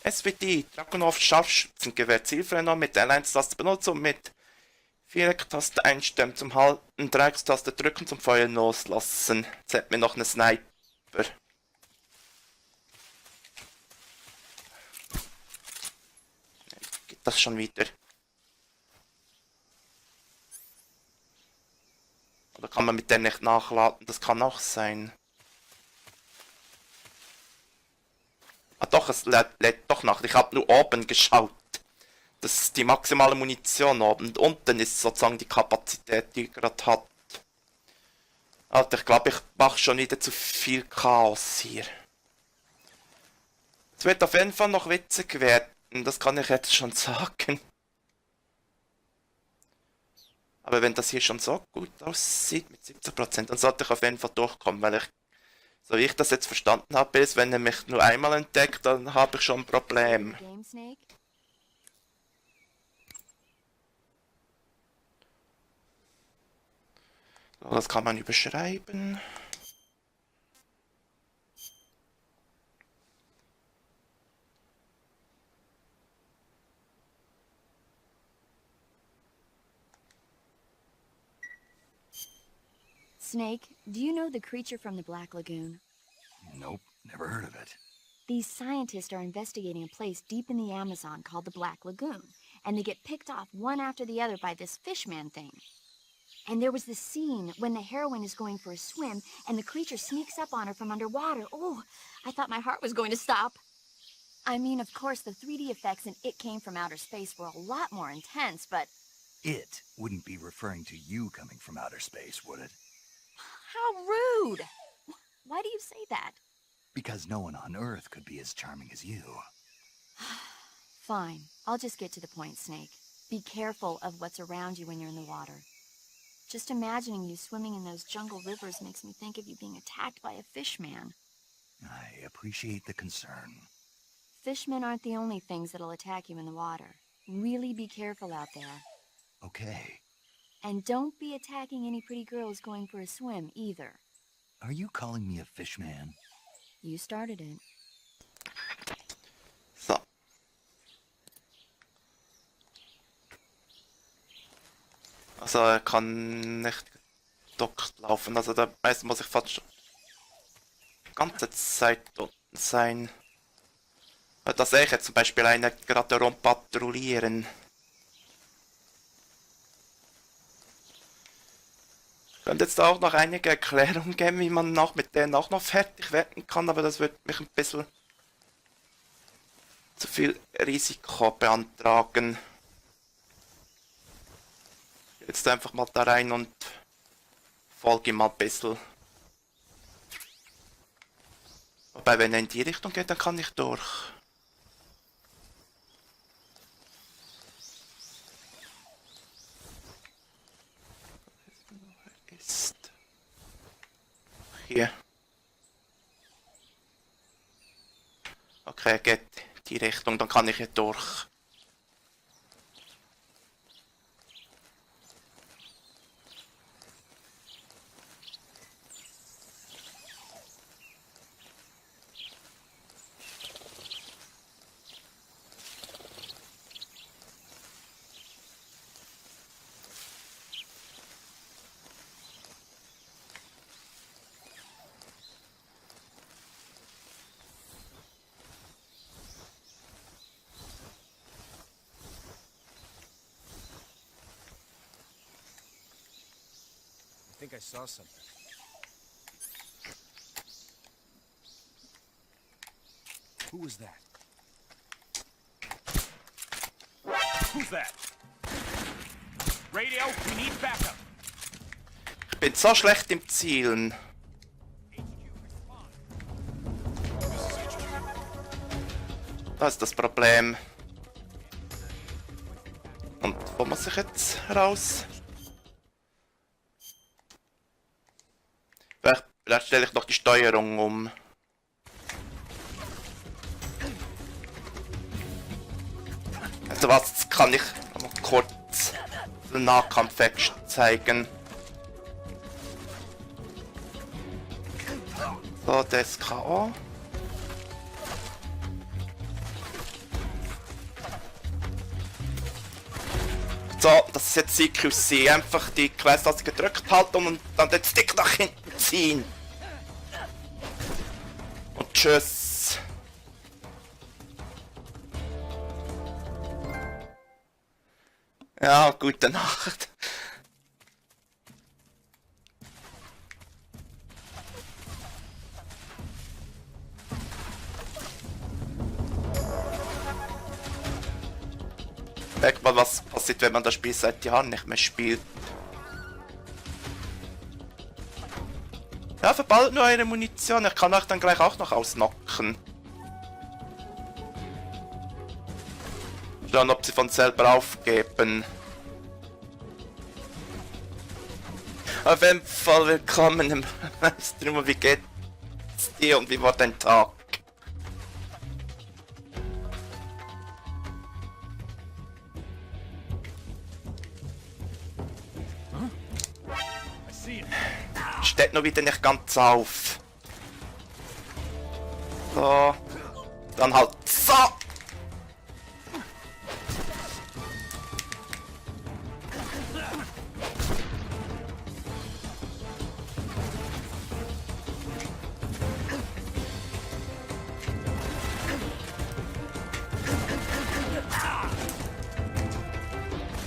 Speaker 1: SWD, Dragunov Scharfschützengewehr, Zielveränderung mit L1-Taste benutzen und mit Viereck-Taste einstimmen zum Halten, Dreieckstaste drücken zum Feuer loslassen. Jetzt hat mir noch eine Sniper. Geht das schon wieder? Oder kann man mit der nicht nachladen? Das kann auch sein. Ah doch, es lädt doch nach. Ich habe nur oben geschaut. Das ist die maximale Munition oben. Und unten ist sozusagen die Kapazität, die ich gerade hat. Alter, ich glaube, ich mache schon wieder zu viel Chaos hier. Es wird auf jeden Fall noch witzig werden. Das kann ich jetzt schon sagen. Aber wenn das hier schon so gut aussieht mit 17%, dann sollte ich auf jeden Fall durchkommen, weil ich, so wie ich das jetzt verstanden habe, ist, wenn er mich nur einmal entdeckt, dann habe ich schon ein Problem. So, das kann man überschreiben.
Speaker 7: Snake, do you know the creature from the Black Lagoon?
Speaker 2: Nope, never heard of it.
Speaker 7: These scientists are investigating a place deep in the Amazon called the Black Lagoon, and they get picked off one after the other by this fishman thing. And there was this scene when the heroine is going for a swim, and the creature sneaks up on her from underwater. Oh, I thought my heart was going to stop. I mean, of course, the 3D effects in It Came from Outer Space were a lot more intense, but...
Speaker 2: It wouldn't be referring to you coming from outer space, would it?
Speaker 7: How rude! Why do you say that?
Speaker 2: Because no one on Earth could be as charming as you.
Speaker 7: Fine. I'll just get to the point, Snake. Be careful of what's around you when you're in the water. Just imagining you swimming in those jungle rivers makes me think of you being attacked by a fishman.
Speaker 2: I appreciate the concern.
Speaker 7: Fishmen aren't the only things that'll attack you in the water. Really be careful out there.
Speaker 2: Okay.
Speaker 7: And don't be attacking any pretty girls going for a swim, either.
Speaker 2: Are you calling me a fishman?
Speaker 7: You started it.
Speaker 1: So. Also er kann nicht gedockt laufen, also da meistens muss ich fast die ganze Zeit unten sein. Da sehe ich jetzt zum Beispiel einen gerade rumpatrouillieren. Ich könnte jetzt auch noch einige Erklärungen geben, wie man mit denen auch noch fertig werden kann, aber das wird mich ein bisschen zu viel Risiko beantragen. Jetzt einfach mal da rein und folge ihm mal ein bisschen. Wobei, wenn er in die Richtung geht, dann kann ich durch. Ist hier. Okay, er geht die Richtung, dann kann ich hier durch.
Speaker 9: I saw something. Who was that? Who's that? Radio, we need backup.
Speaker 1: Ich bin so schlecht im Zielen. Das ist das Problem. Und wo muss ich jetzt raus? Vielleicht stelle ich noch die Steuerung um. Also was, jetzt kann ich noch kurz den Nahkampf zeigen. So, das K.O. So, das ist jetzt CQC. Einfach die Quest-Taste gedrückt halten und dann den Stick nach hinten ziehen. Und tschüss. Ja, gute Nacht. Merkt mal, was passiert, wenn man das Spiel seit Jahren nicht mehr spielt. Ja, verballt nur eure Munition. Ich kann euch dann gleich auch noch ausnocken. Schauen, ob sie von selber aufgeben. Auf jeden Fall willkommen im Livestream. Wie geht's dir und wie war dein Tag? Steht noch wieder nicht ganz auf. So. Dann halt so.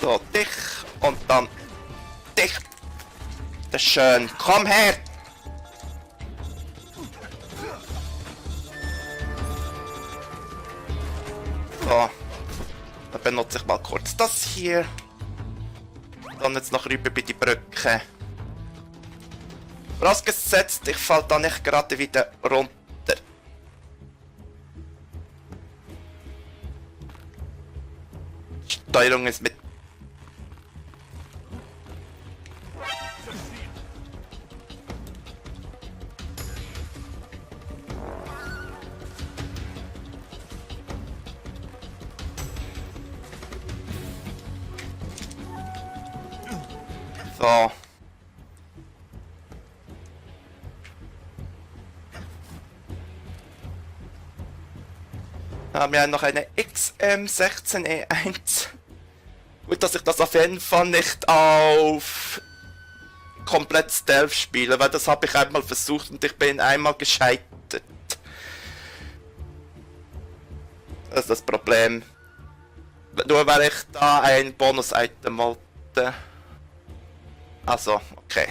Speaker 1: So, dich und dann dich. Das ist schön. Komm her! So. Dann benutze ich mal kurz das hier. Dann jetzt noch rüber bei die Brücke. Vorausgesetzt, ich fall da nicht gerade wieder runter. Die Steuerung ist mit so. Haben wir noch eine XM16E1. Gut, dass ich das auf jeden Fall nicht auf komplett Stealth spiele, weil das habe ich einmal versucht und ich bin einmal gescheitert. Das ist das Problem. Nur weil ich da ein Bonus-Item wollte. Also, okay.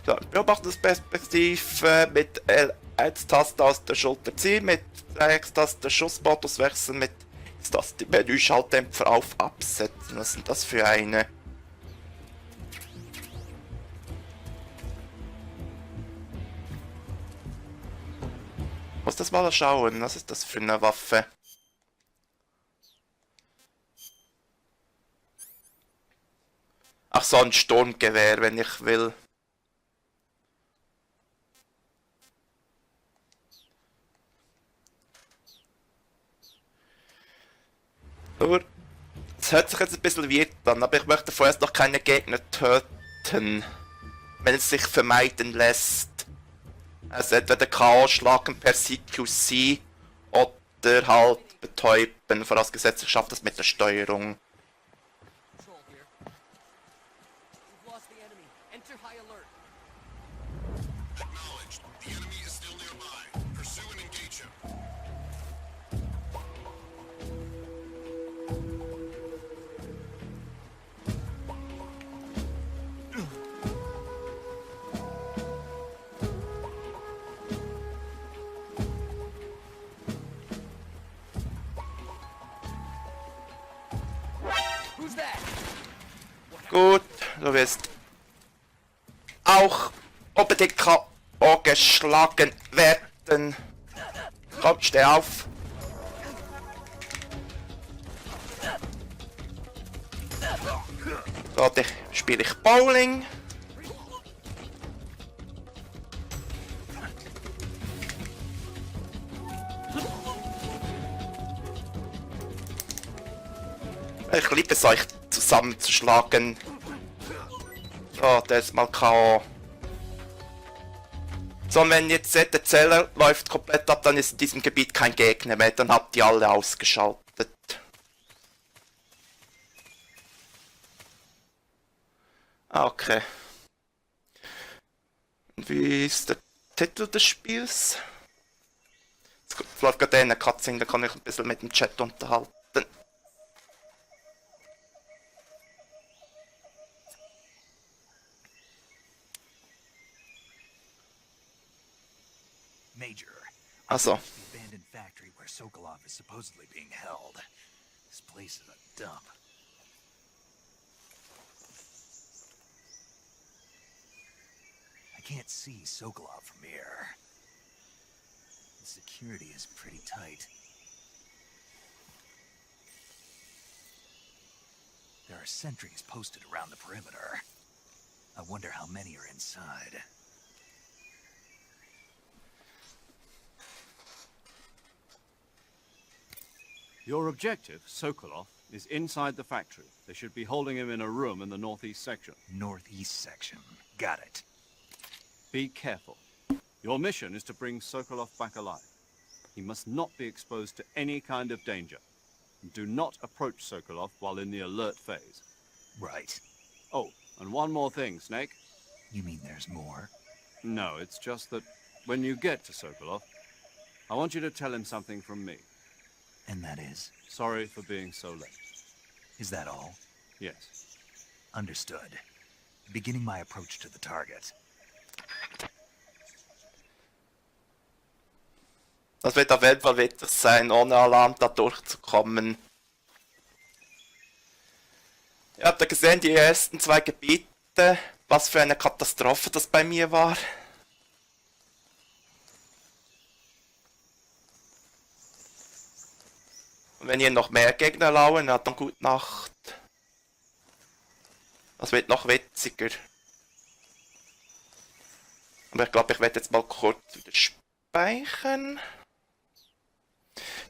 Speaker 1: So, Beobachtungsperspektive mit L1-Taste aus der Schulter ziehen, mit Dreieckstaste Schussmodus wechseln, mit X-Taste Menü Schalldämpfer auf absetzen. Was sind das für eine? Muss das mal schauen, was ist das für eine Waffe? Ach so, ein Sturmgewehr, wenn ich will. Nur, es hört sich jetzt ein bisschen weird an, aber ich möchte vorerst noch keine Gegner töten, wenn es sich vermeiden lässt. Also entweder K.O. schlagen per CQC oder halt betäuben, vorausgesetzt ich schaffe das mit der Steuerung. Du wirst auch unbedingt K.O. geschlagen werden. Komm, steh auf. Dort spiele ich Bowling. Ich liebe es, euch zusammenzuschlagen. So, der ist mal K.O. So, und wenn jetzt der Zeller läuft komplett ab, dann ist in diesem Gebiet kein Gegner mehr. Dann habt ihr alle ausgeschaltet. Okay. Und wie ist der Titel des Spiels? Jetzt läuft gerade eine Cutscene, da kann ich ein bisschen mit dem Chat unterhalten.
Speaker 2: Major.
Speaker 1: Also.
Speaker 2: The abandoned factory where Sokolov is supposedly being held. This place is a dump. I can't see Sokolov from here. The security is pretty tight. There are sentries posted around the perimeter. I wonder how many are inside.
Speaker 4: Your objective, Sokolov, is inside the factory. They should be holding him in a room in the northeast section.
Speaker 2: Northeast section. Got it.
Speaker 4: Be careful. Your mission is to bring Sokolov back alive. He must not be exposed to any kind of danger. Do not approach Sokolov while in the alert phase.
Speaker 2: Right.
Speaker 4: Oh, and one more thing, Snake.
Speaker 2: You mean there's more?
Speaker 4: No, it's just that when you get to Sokolov, I want you to tell him something from me.
Speaker 2: And that is?
Speaker 4: Sorry for being so late.
Speaker 2: Is that all?
Speaker 4: Yes.
Speaker 2: Understood. Beginning my approach to the target.
Speaker 1: Das wird auf jeden Fall witzig sein, ohne Alarm da durchzukommen. Ihr habt ja gesehen, die ersten zwei Gebiete, was für eine Katastrophe das bei mir war. Und wenn hier noch mehr Gegner lauern, ja, dann gute Nacht. Das wird noch witziger. Aber ich glaube, ich werde jetzt mal kurz wieder speichern.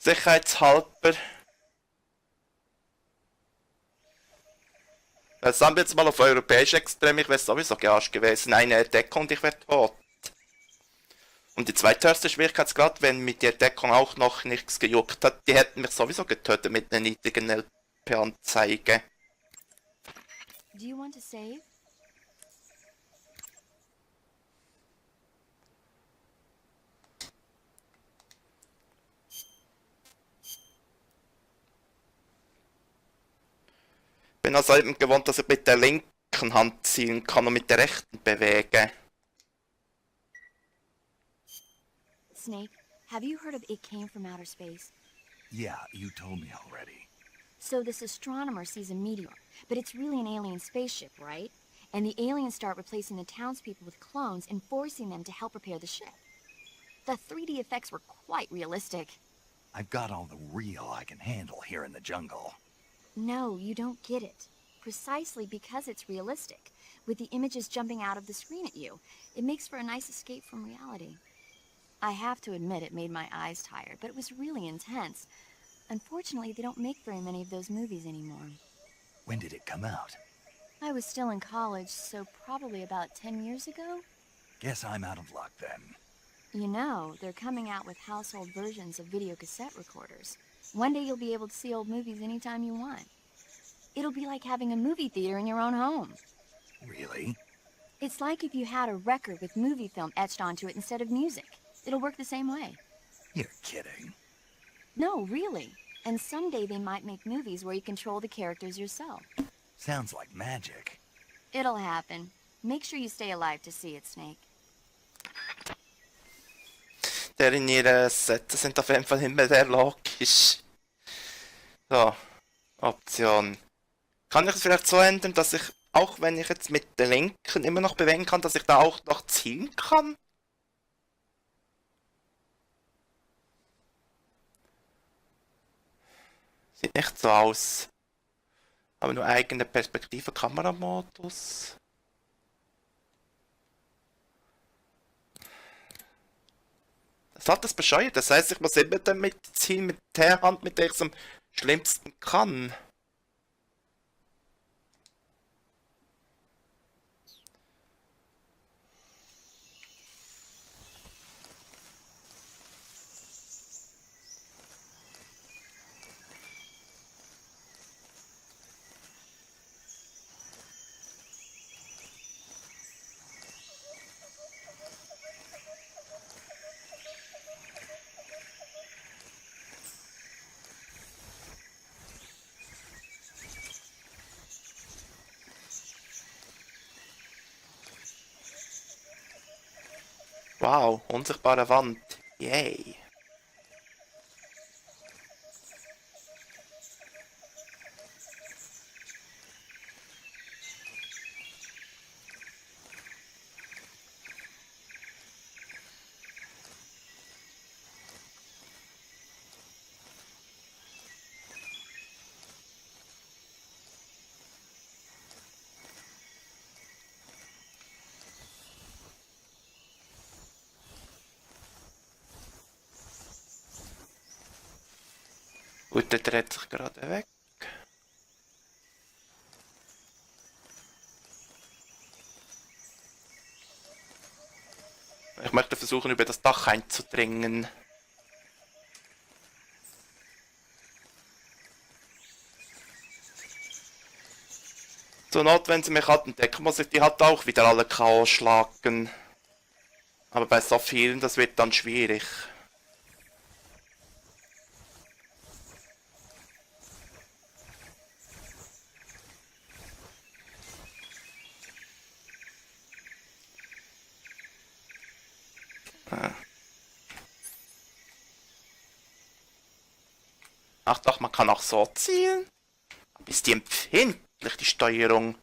Speaker 1: Sicherheitshalber. Jetzt haben wir jetzt mal auf europäisch extrem, ich wäre sowieso gearscht gewesen. Eine Entdeckung und ich wäre tot. Und die zweithöchste Schwierigkeitsgrad, wenn mit der Deckung auch noch nichts gejuckt hat, die hätten mich sowieso getötet mit einer niedrigen LP-Anzeige.
Speaker 7: Do you want to save?
Speaker 1: Bin also eben gewohnt, dass ich mit der linken Hand ziehen kann und mit der rechten bewege.
Speaker 7: Snake, have you heard of It Came from Outer Space?
Speaker 2: Yeah, you told me already.
Speaker 7: So this astronomer sees a meteor, but it's really an alien spaceship, right? And the aliens start replacing the townspeople with clones and forcing them to help repair the ship. The 3D effects were quite realistic.
Speaker 2: I've got all the real I can handle here in the jungle.
Speaker 7: No, you don't get it. Precisely because it's realistic, with the images jumping out of the screen at you. It makes for a nice escape from reality. I have to admit it made my eyes tired, but it was really intense. Unfortunately, they don't make very many of those movies anymore.
Speaker 2: When did it come out?
Speaker 7: I was still in college, so probably about 10 years ago?
Speaker 2: Guess I'm out of luck then.
Speaker 7: You know, they're coming out with household versions of video cassette recorders. One day you'll be able to see old movies anytime you want. It'll be like having a movie theater in your own home.
Speaker 2: Really?
Speaker 7: It's like if you had a record with movie film etched onto it instead of music. It'll work the same way.
Speaker 2: You're kidding.
Speaker 7: No, really. And someday they might make movies where you control the characters yourself.
Speaker 2: Sounds like magic.
Speaker 7: It'll happen. Make sure you stay alive to see it, Snake.
Speaker 1: In ihre Sätze sind auf jeden Fall immer sehr logisch. So, Option. Kann ich es vielleicht so ändern, dass ich auch wenn ich jetzt mit der linken immer noch bewegen kann, dass ich da auch noch ziehen kann? Sieht nicht so aus. Aber nur eigene Perspektive, Kameramodus. Das ist halt das bescheuert. Das heißt, ich muss immer damit ziehen mit der Hand, mit der ich es am schlimmsten kann. Wow, unsichtbare Wand. Yay. Gut, der dreht sich gerade weg. Ich möchte versuchen, über das Dach einzudringen. Zur Not, wenn sie mich halt entdecken, muss ich die halt auch wieder alle K.O. schlagen. Aber bei so vielen, das wird dann schwierig. Ach doch, man kann auch so zielen. Aber ist die empfindlich, die Steuerung?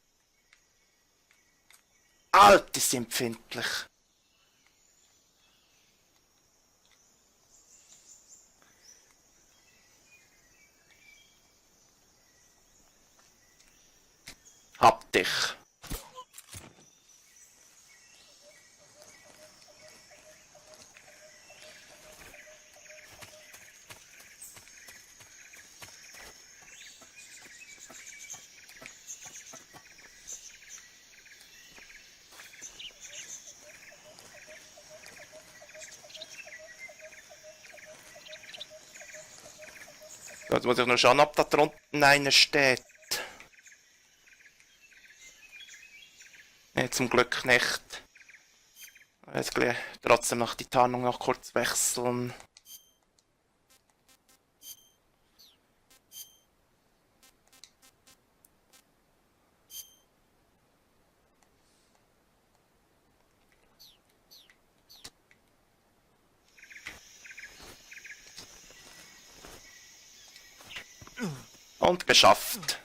Speaker 1: Alt ist sie empfindlich. Hab dich. Jetzt muss ich nur schauen, ob da drunten einer steht. Nee, zum Glück nicht. Jetzt gleich trotzdem noch die Tarnung noch kurz wechseln. Und geschafft.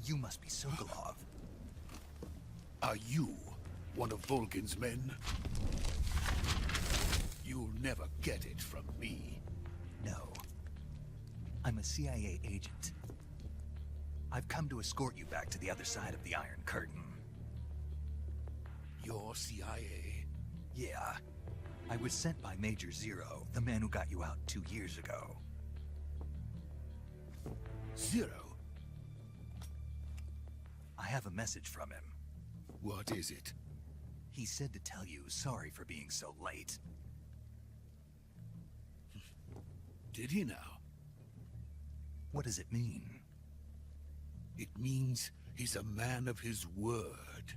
Speaker 2: You must be Sokolov.
Speaker 10: Are you one of Volgin's men? You'll never get it from me.
Speaker 2: No. I'm a CIA agent. I've come to escort you back to the other side of the Iron Curtain.
Speaker 10: You're CIA?
Speaker 2: Yeah. I was sent by Major Zero, the man who got you out 2 years ago.
Speaker 10: Zero?
Speaker 2: I have a message from him.
Speaker 10: What is it?
Speaker 2: He said to tell you sorry for being so late.
Speaker 10: Did he now?
Speaker 2: What does it mean?
Speaker 10: It means he's a man of his word.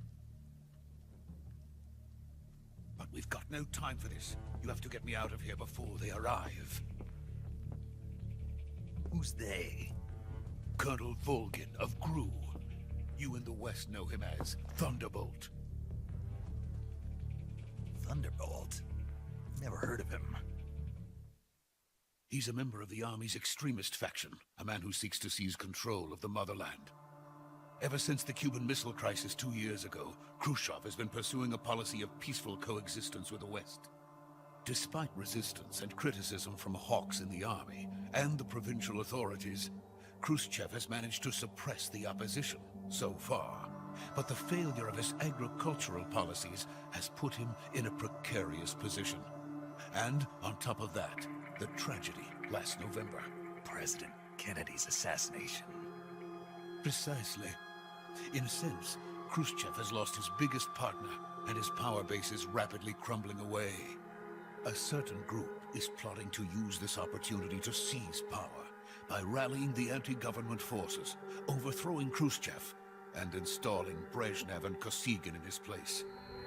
Speaker 10: But we've got no time for this. You have to get me out of here before they arrive.
Speaker 2: Who's they?
Speaker 10: Colonel Volgin of Gru. You in the West know him as Thunderbolt.
Speaker 2: Thunderbolt? Never heard of him.
Speaker 10: He's a member of the Army's extremist faction, a man who seeks to seize control of the motherland. Ever since the Cuban Missile Crisis 2 years ago, Khrushchev has been pursuing a policy of peaceful coexistence with the West. Despite resistance and criticism from hawks in the army and the provincial authorities, Khrushchev has managed to suppress the opposition so far. But the failure of his agricultural policies has put him in a precarious position. And on top of that, the tragedy last November.
Speaker 2: President Kennedy's assassination.
Speaker 10: Precisely. In a sense, Khrushchev has lost his biggest partner, and his power base is rapidly crumbling away. A certain group is plotting to use this opportunity to seize power by rallying the anti-government forces, overthrowing Khrushchev, and installing Brezhnev and Kosygin in his place.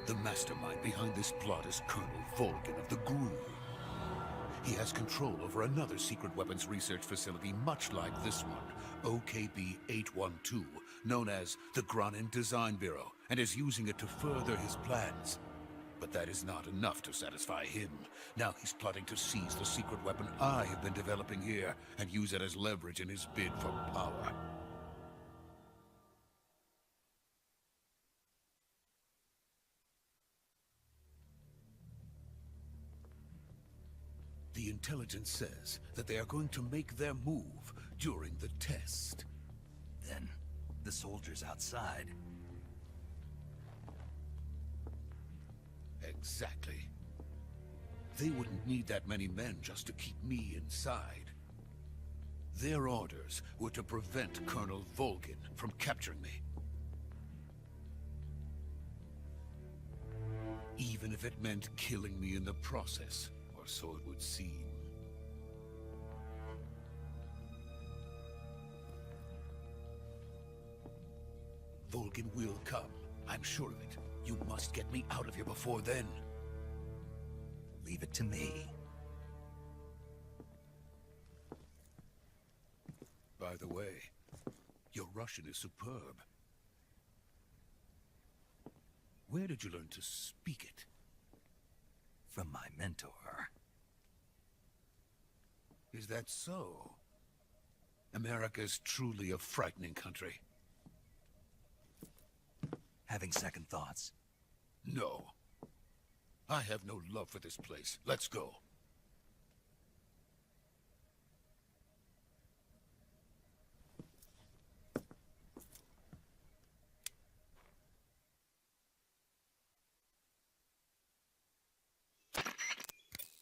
Speaker 10: The mastermind behind this plot is Colonel Volgin of the GRU. He has control over another secret weapons research facility much like this one, OKB-812, known as the Granin Design Bureau, and is using it to further his plans. But that is not enough to satisfy him. Now he's plotting to seize the secret weapon I have been developing here and use it as leverage in his bid for power. The intelligence says that they are going to make their move during the test.
Speaker 2: Then, the soldiers outside.
Speaker 10: Exactly. They wouldn't need that many men just to keep me inside. Their orders were to prevent Colonel Volgin from capturing me. Even if it meant killing me in the process, or so it would seem. Volgin will come. I'm sure of it. You must get me out of here before then.
Speaker 2: Leave it to me.
Speaker 10: By the way, your Russian is superb. Where did you learn to speak it?
Speaker 2: From my mentor.
Speaker 10: Is that so? America's truly a frightening country.
Speaker 2: Having second thoughts?
Speaker 10: No. I have no love for this place. Let's go.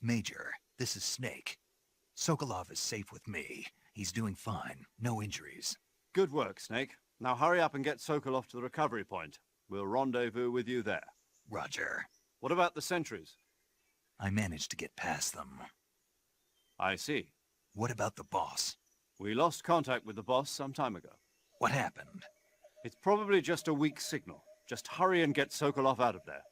Speaker 2: Major, this is Snake. Sokolov is safe with me. He's doing fine. No injuries.
Speaker 4: Good work, Snake. Now hurry up and get Sokolov to the recovery point. We'll rendezvous with you there.
Speaker 2: Roger.
Speaker 4: What about the sentries?
Speaker 2: I managed to get past them.
Speaker 4: I see.
Speaker 2: What about the boss?
Speaker 4: We lost contact with the boss some time ago.
Speaker 2: What happened?
Speaker 4: It's probably just a weak signal. Just hurry and get Sokolov out of there.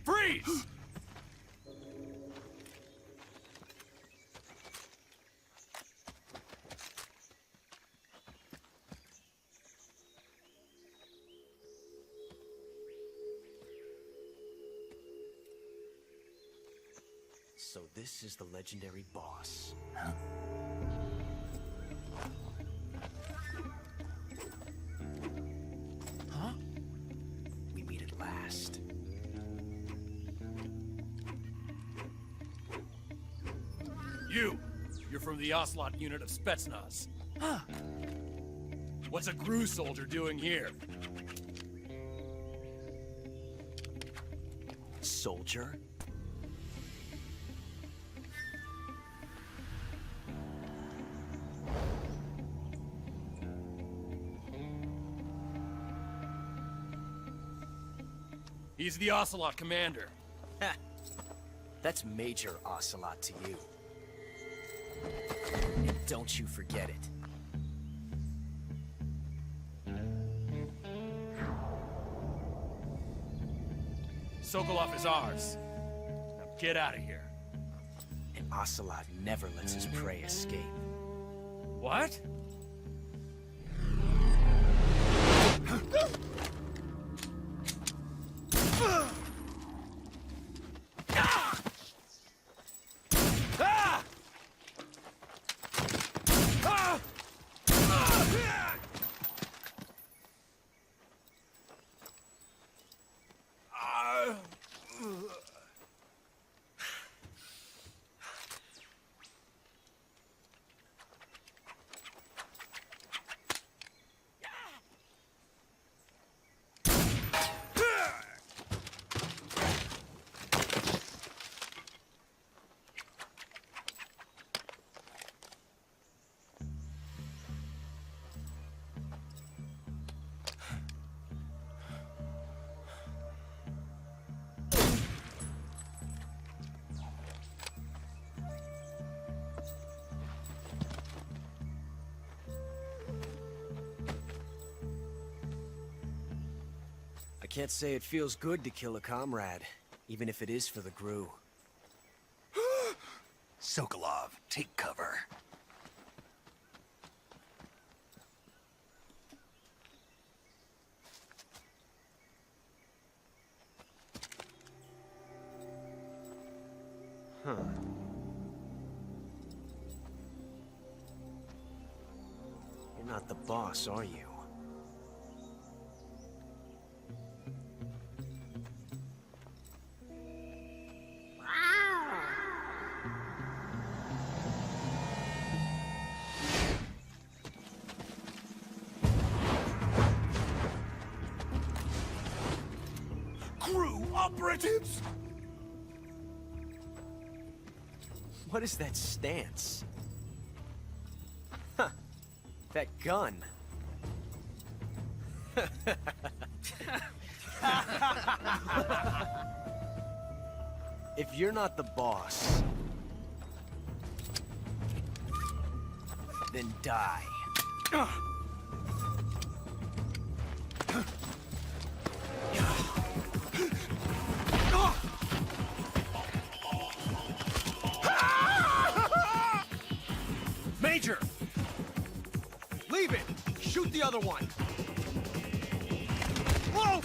Speaker 9: Freeze!
Speaker 11: So this is the legendary boss.
Speaker 9: Huh?
Speaker 11: We meet at last.
Speaker 9: You're from the Ocelot unit of Spetsnaz. Huh. What's a GRU soldier doing here?
Speaker 11: Soldier?
Speaker 9: He's the Ocelot commander.
Speaker 11: Ha! That's Major Ocelot to you. And don't you forget it.
Speaker 9: Sokolov is ours. Now get out of here.
Speaker 11: And Ocelot never lets his prey escape.
Speaker 9: What?
Speaker 11: I can't say it feels good to kill a comrade, even if it is for the GRU.
Speaker 2: Sokolov, take cover.
Speaker 11: Huh. You're not the boss, are you?
Speaker 10: GRU operatives?
Speaker 11: What is that stance? Huh. That gun. If you're not the boss, then die.
Speaker 9: Major!
Speaker 11: Leave it! Shoot the other one! Whoa!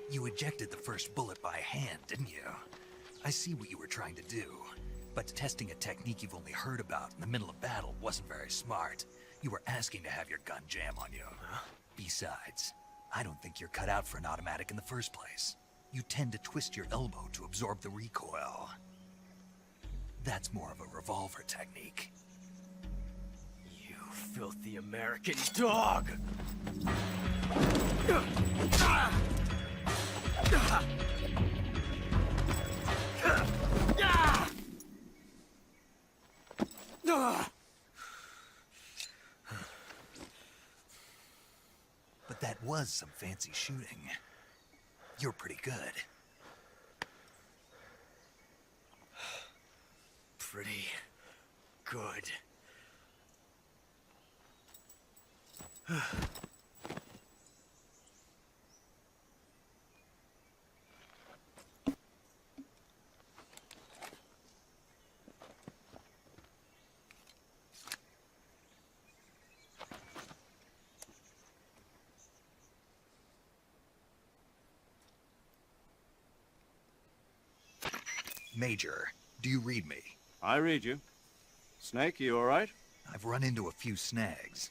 Speaker 2: You ejected the first bullet by hand, didn't you? I see what you were trying to do. But testing a technique you've only heard about in the middle of battle wasn't very smart. You were asking to have your gun jam on you. Besides, I don't think you're cut out for an automatic in the first place. You tend to twist your elbow to absorb the recoil. That's more of a revolver technique.
Speaker 11: You filthy American dog!
Speaker 2: But that was some fancy shooting. You're pretty good.
Speaker 11: Pretty good.
Speaker 2: Major, do you read me?
Speaker 4: I read you. Snake, you all right?
Speaker 2: I've run into a few snags.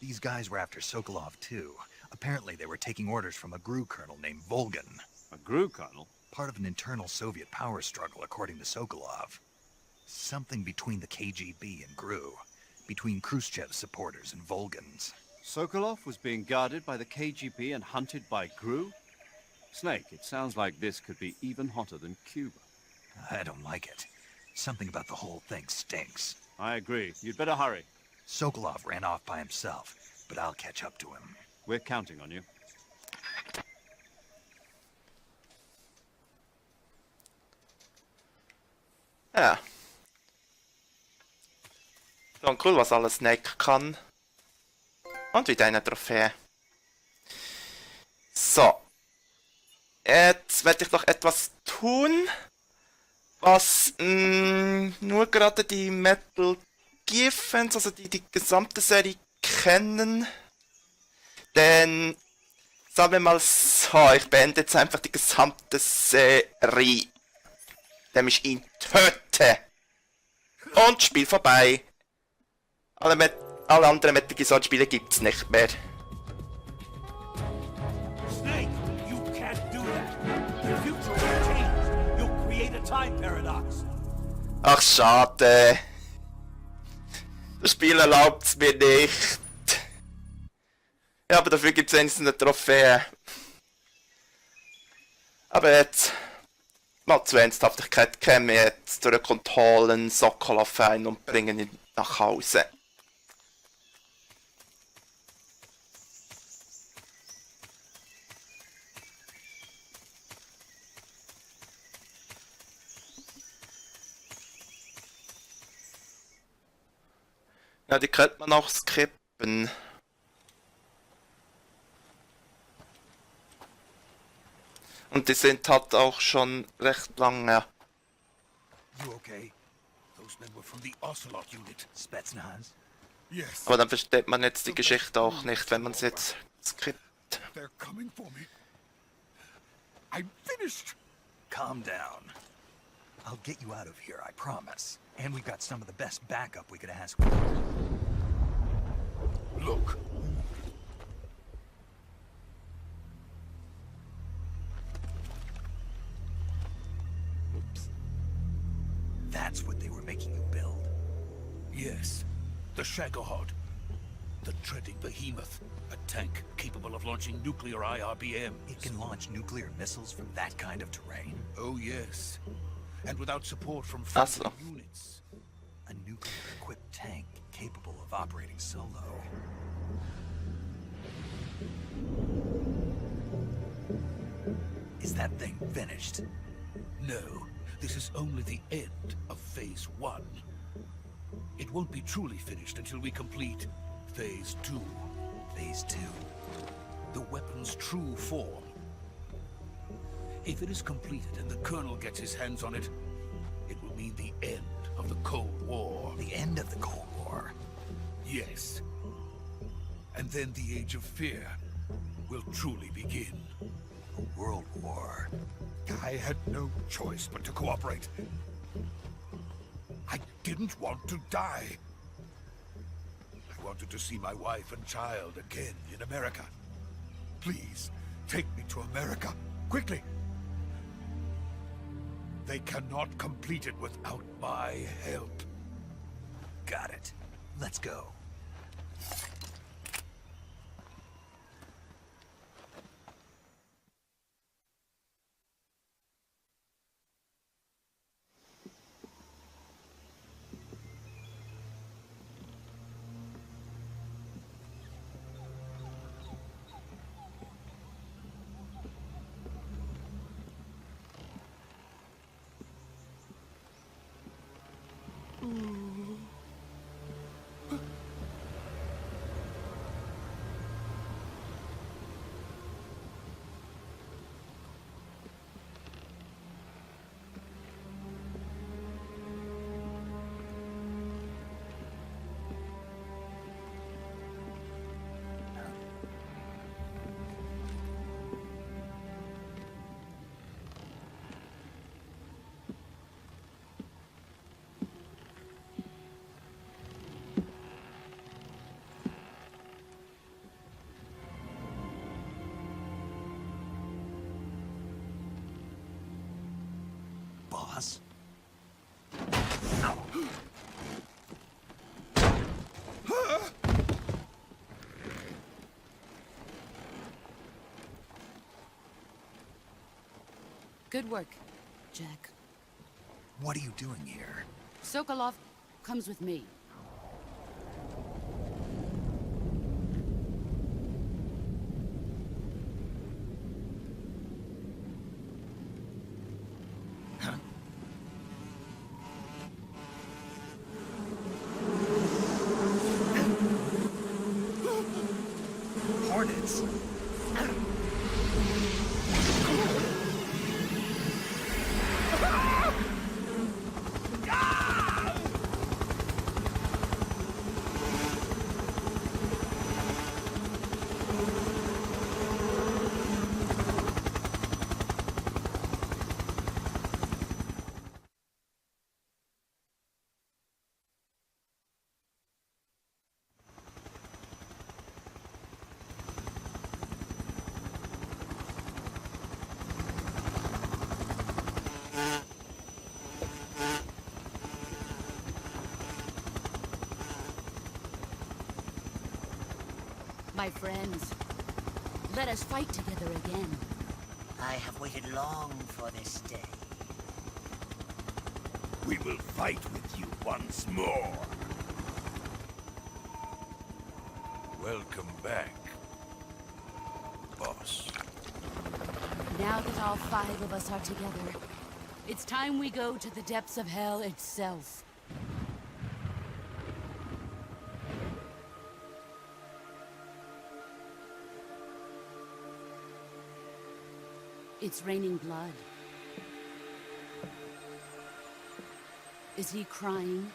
Speaker 2: These guys were after Sokolov too. Apparently they were taking orders from a GRU colonel named Volgan.
Speaker 4: A GRU colonel?
Speaker 2: Part of an internal Soviet power struggle, according to Sokolov. Something between the KGB and GRU. Between Khrushchev's supporters and Volgan's.
Speaker 4: Sokolov was being guarded by the KGB and hunted by GRU? Snake, it sounds like this could be even hotter than Cuba.
Speaker 2: I don't like it. Something about the whole thing stinks.
Speaker 4: I agree. You'd better hurry.
Speaker 2: Sokolov ran off by himself, but I'll catch up to him.
Speaker 4: We're counting on you.
Speaker 1: Ja. Schon cool, was alles Snake kann. Und wieder eine Trophäe. So. Jetzt werde ich noch etwas tun, was nur gerade die Metal Gear Fans, also die gesamte Serie kennen. Denn, sagen wir mal so, ich beende jetzt einfach die gesamte Serie. Indem ich ihn töte. Und Spiel vorbei. Alle anderen Metal Gear Solid Spiele gibt's nicht mehr.
Speaker 10: Snake, you can't do that. The future will change. You'll create a time paradox.
Speaker 1: Ach, schade. Das Spiel erlaubt's mir nicht. Ja, aber dafür gibt's wenigstens eine Trophäe. Aber jetzt, mal zur Ernsthaftigkeit, kämen wir jetzt durch den Kontrollen Sokolov ein und bringen ihn nach Hause. Ja, die könnte man auch skippen. Und die sind halt auch schon recht lange.
Speaker 10: You okay? Those men were from the Ocelot unit.
Speaker 2: Spetsnaz?
Speaker 10: Yes.
Speaker 1: Aber dann versteht man jetzt die Geschichte auch nicht, wenn man es jetzt skippt.
Speaker 10: They're coming for me. I'm finished.
Speaker 2: Calm down. I'll get you out of here, I promise. And we've got some of the best backup we could ask for.
Speaker 10: Look.
Speaker 2: Oops. That's what they were making you build?
Speaker 10: Yes. The Shagohod. The treading behemoth. A tank capable of launching nuclear IRBMs.
Speaker 2: It can launch nuclear missiles from that kind of terrain?
Speaker 10: Oh, yes. And without support from
Speaker 1: Awesome.
Speaker 10: friendly units.
Speaker 2: A nuclear-equipped tank capable of operating solo. Is that thing finished?
Speaker 10: No, this is only the end of Phase 1. It won't be truly finished until we complete Phase 2.
Speaker 2: Phase 2?
Speaker 10: The weapon's true form. If it is completed and the Colonel gets his hands on it, it will mean the end of the Cold War.
Speaker 2: The end of the Cold War?
Speaker 10: Yes. And then the Age of Fear will truly begin.
Speaker 2: A world war.
Speaker 10: I had no choice but to cooperate. I didn't want to die. I wanted to see my wife and child again in America. Please, take me to America. Quickly! They cannot complete it without my help.
Speaker 2: Got it. Let's go. Boss?
Speaker 8: Good work, Jack.
Speaker 2: What are you doing here?
Speaker 8: Sokolov comes with me.
Speaker 2: Hornets?
Speaker 8: My friends, let us fight together again.
Speaker 12: I have waited long for this day.
Speaker 10: We will fight with you once more. Welcome back, boss.
Speaker 8: Now that all 5 of us are together, it's time we go to the depths of hell itself. It's raining blood. Is he crying?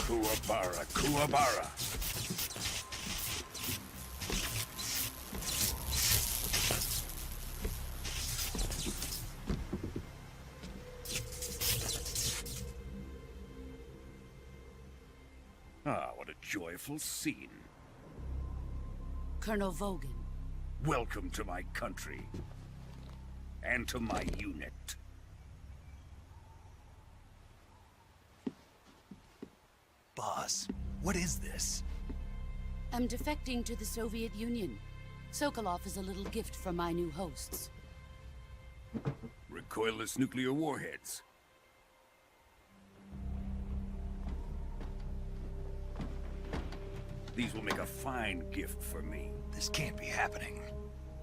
Speaker 10: Kuwabara, Kuwabara. Ah, what a joyful scene.
Speaker 8: Colonel Vogan.
Speaker 10: Welcome to my country. And to my unit.
Speaker 2: Boss, what is this?
Speaker 8: I'm defecting to the Soviet Union. Sokolov is a little gift from my new hosts.
Speaker 10: Recoilless nuclear warheads. These will make a fine gift for me.
Speaker 2: This can't be happening.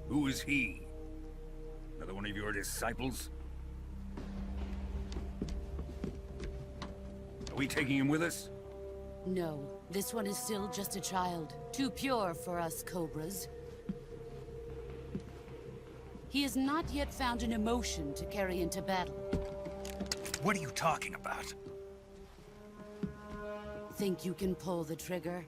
Speaker 10: Who is he? Another one of your disciples? Are we taking him with us?
Speaker 8: No, this one is still just a child. Too pure for us Cobras. He has not yet found an emotion to carry into battle.
Speaker 2: What are you talking about?
Speaker 8: Think you can pull the trigger?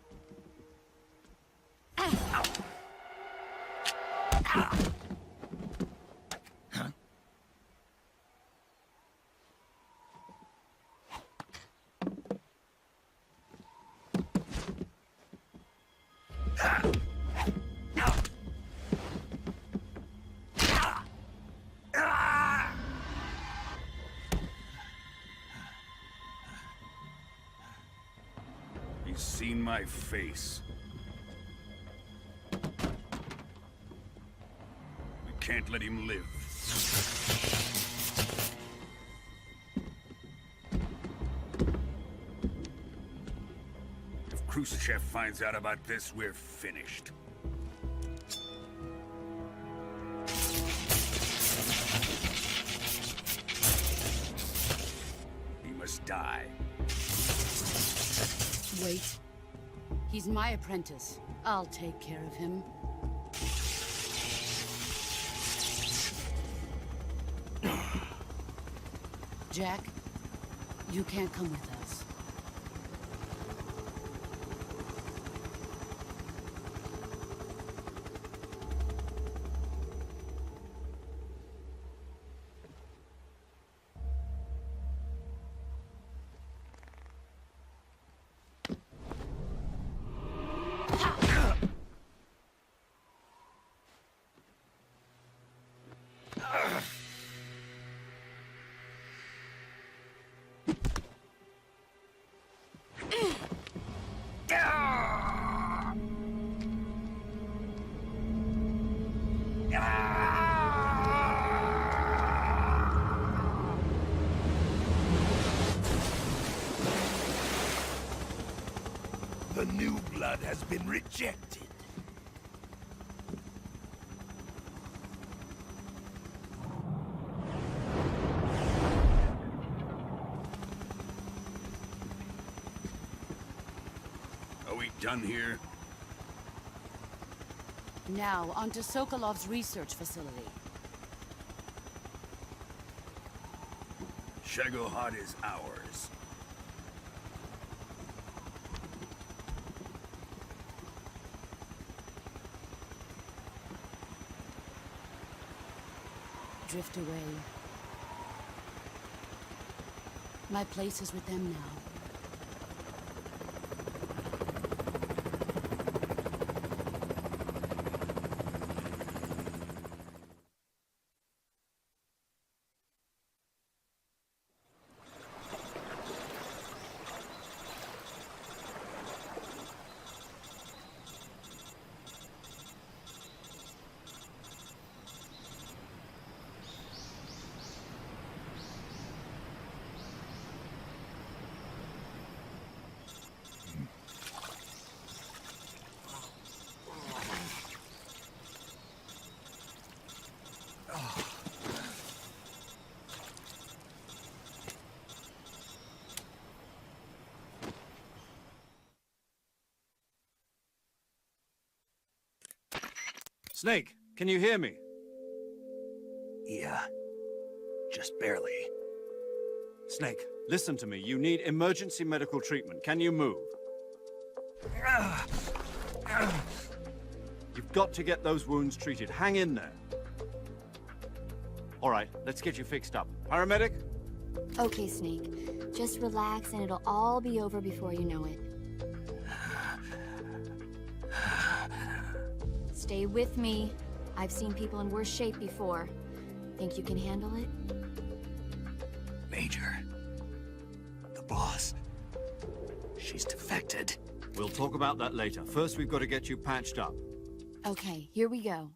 Speaker 10: He's seen my face. We can't let him live. If Khrushchev finds out about this, we're finished. He must die.
Speaker 8: Wait. He's my apprentice. I'll take care of him. Jack, you can't come with us.
Speaker 2: The new blood has been rejected.
Speaker 10: Are we done here?
Speaker 8: Now, on to Sokolov's research facility.
Speaker 10: Shagohod is ours.
Speaker 8: Drift away. My place is with them now.
Speaker 4: Snake, can you hear me?
Speaker 2: Yeah. Just barely.
Speaker 4: Snake, listen to me. You need emergency medical treatment. Can you move? You've got to get those wounds treated. Hang in there. All right, let's get you fixed up. Paramedic?
Speaker 7: Okay, Snake. Just relax and it'll all be over before you know it. Stay with me. I've seen people in worse shape before. Think you can handle it?
Speaker 2: Major. The boss. She's defected.
Speaker 4: We'll talk about that later. First, we've got to get you patched up.
Speaker 7: Okay, here we go.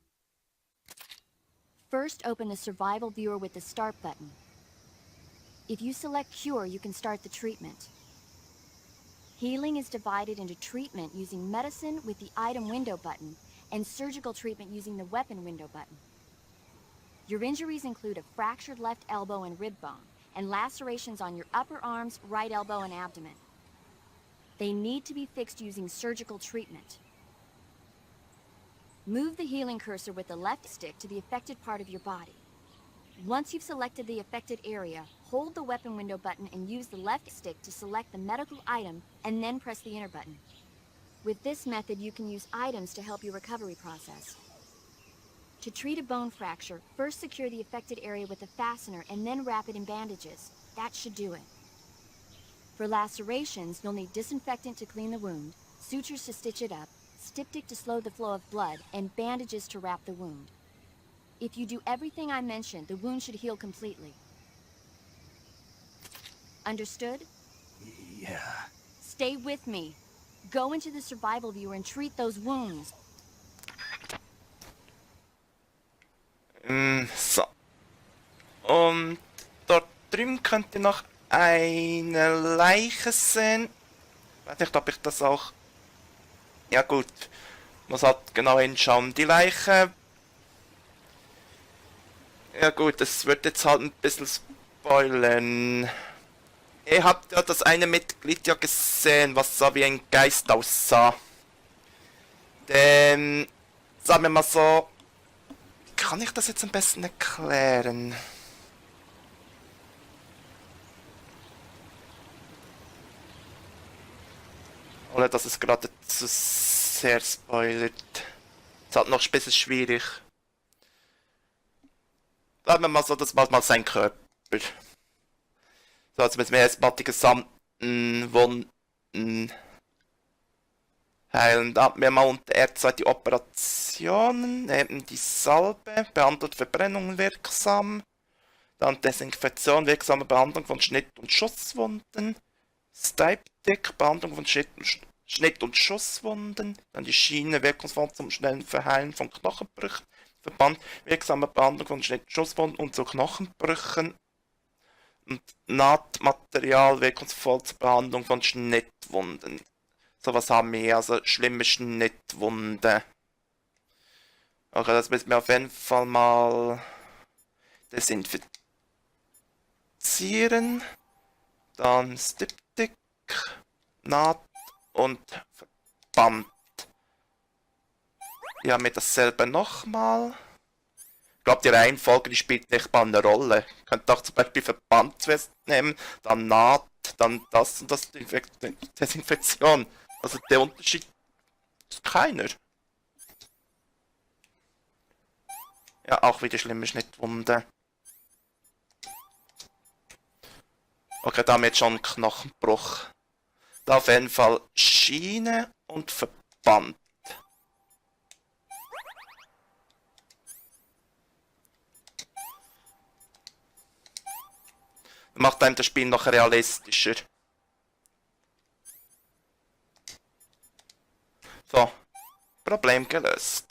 Speaker 7: First, open the survival viewer with the start button. If you select cure, you can start the treatment. Healing is divided into treatment using medicine with the item window button and surgical treatment using the weapon window button. Your injuries include a fractured left elbow and rib bone, and lacerations on your upper arms, right elbow, and abdomen. They need to be fixed using surgical treatment. Move the healing cursor with the left stick to the affected part of your body. Once you've selected the affected area, hold the weapon window button and use the left stick to select the medical item and then press the enter button. With this method, you can use items to help your recovery process. To treat a bone fracture, first secure the affected area with a fastener and then wrap it in bandages. That should do it. For lacerations, you'll need disinfectant to clean the wound, sutures to stitch it up, styptic to slow the flow of blood, and bandages to wrap the wound. If you do everything I mentioned, the wound should heal completely. Understood?
Speaker 2: Yeah.
Speaker 7: Stay with me. Go into the survival viewer and treat those wounds.
Speaker 1: So. Und dort drüben könnt ihr noch eine Leiche sehen. Ich weiß nicht, ob ich das auch... Ja gut, muss halt genau hinschauen. Die Leiche... Ja gut, das wird jetzt halt ein bisschen spoilern. Ihr habt ja das eine Mitglied ja gesehen, was so wie ein Geist aussah. Denn, sagen wir mal so... Kann ich das jetzt am besten erklären? Oder dass es gerade zu sehr spoilert. Es hat noch ein bisschen schwierig. Sagen wir mal so, das war mal sein Körper. So, jetzt müssen wir erstmal die gesamten Wunden heilen. Da haben wir mal unter R2 die Operationen, eben die Salbe, behandelt Verbrennungen wirksam. Dann Desinfektion, wirksame Behandlung von Schnitt- und Schusswunden. Styptic, Behandlung von Schnitt- und Schusswunden. Dann die Schiene, wirkungsvoll zum schnellen Verheilen von Knochenbrüchen. Verband, wirksame Behandlung von Schnitt- und Schusswunden und zu Knochenbrüchen. Und Nahtmaterial, wirkungsvoll zur Behandlung von Schnittwunden. Sowas haben wir, also schlimme Schnittwunde. Okay, das müssen wir auf jeden Fall mal desinfizieren. Dann Styptic, Naht und Verband. Hier haben wir dasselbe nochmal. Ich glaube, die Reihenfolge die spielt nicht mal eine Rolle. Ihr könnt auch zum Beispiel Verband zuerst nehmen, dann Naht, dann das und das Desinfektion. Also der Unterschied ist keiner. Ja, auch wieder schlimme Schnittwunde. Okay, da haben wir jetzt schon einen Knochenbruch. Da auf jeden Fall Schiene und Verband. Macht einem das Spiel noch realistischer. So, Problem gelöst.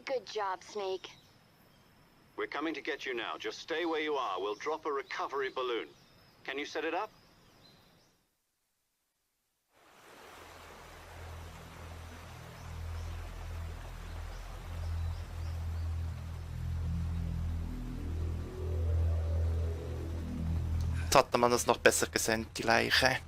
Speaker 7: Good job, Snake.
Speaker 6: We're coming to get you now. Just stay where you are. We'll drop a recovery balloon. Can you set it up?
Speaker 1: Jetzt hatte man das noch besser gesehen, die Leiche.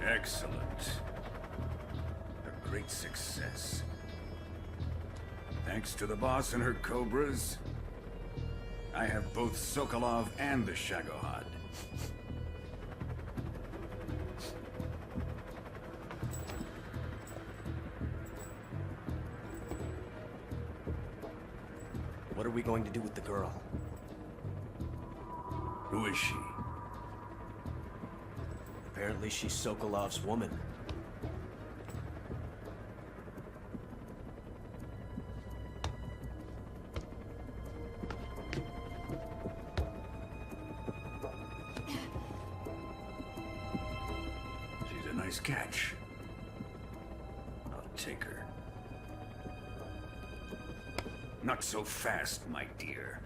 Speaker 13: Excellent. A great success. Thanks to the boss and her cobras, I have both Sokolov and the Shagohod.
Speaker 11: What are we going to do with the girl?
Speaker 13: Who is she?
Speaker 11: Apparently she's Sokolov's woman.
Speaker 13: She's a nice catch. I'll take her. Not so fast, my dear.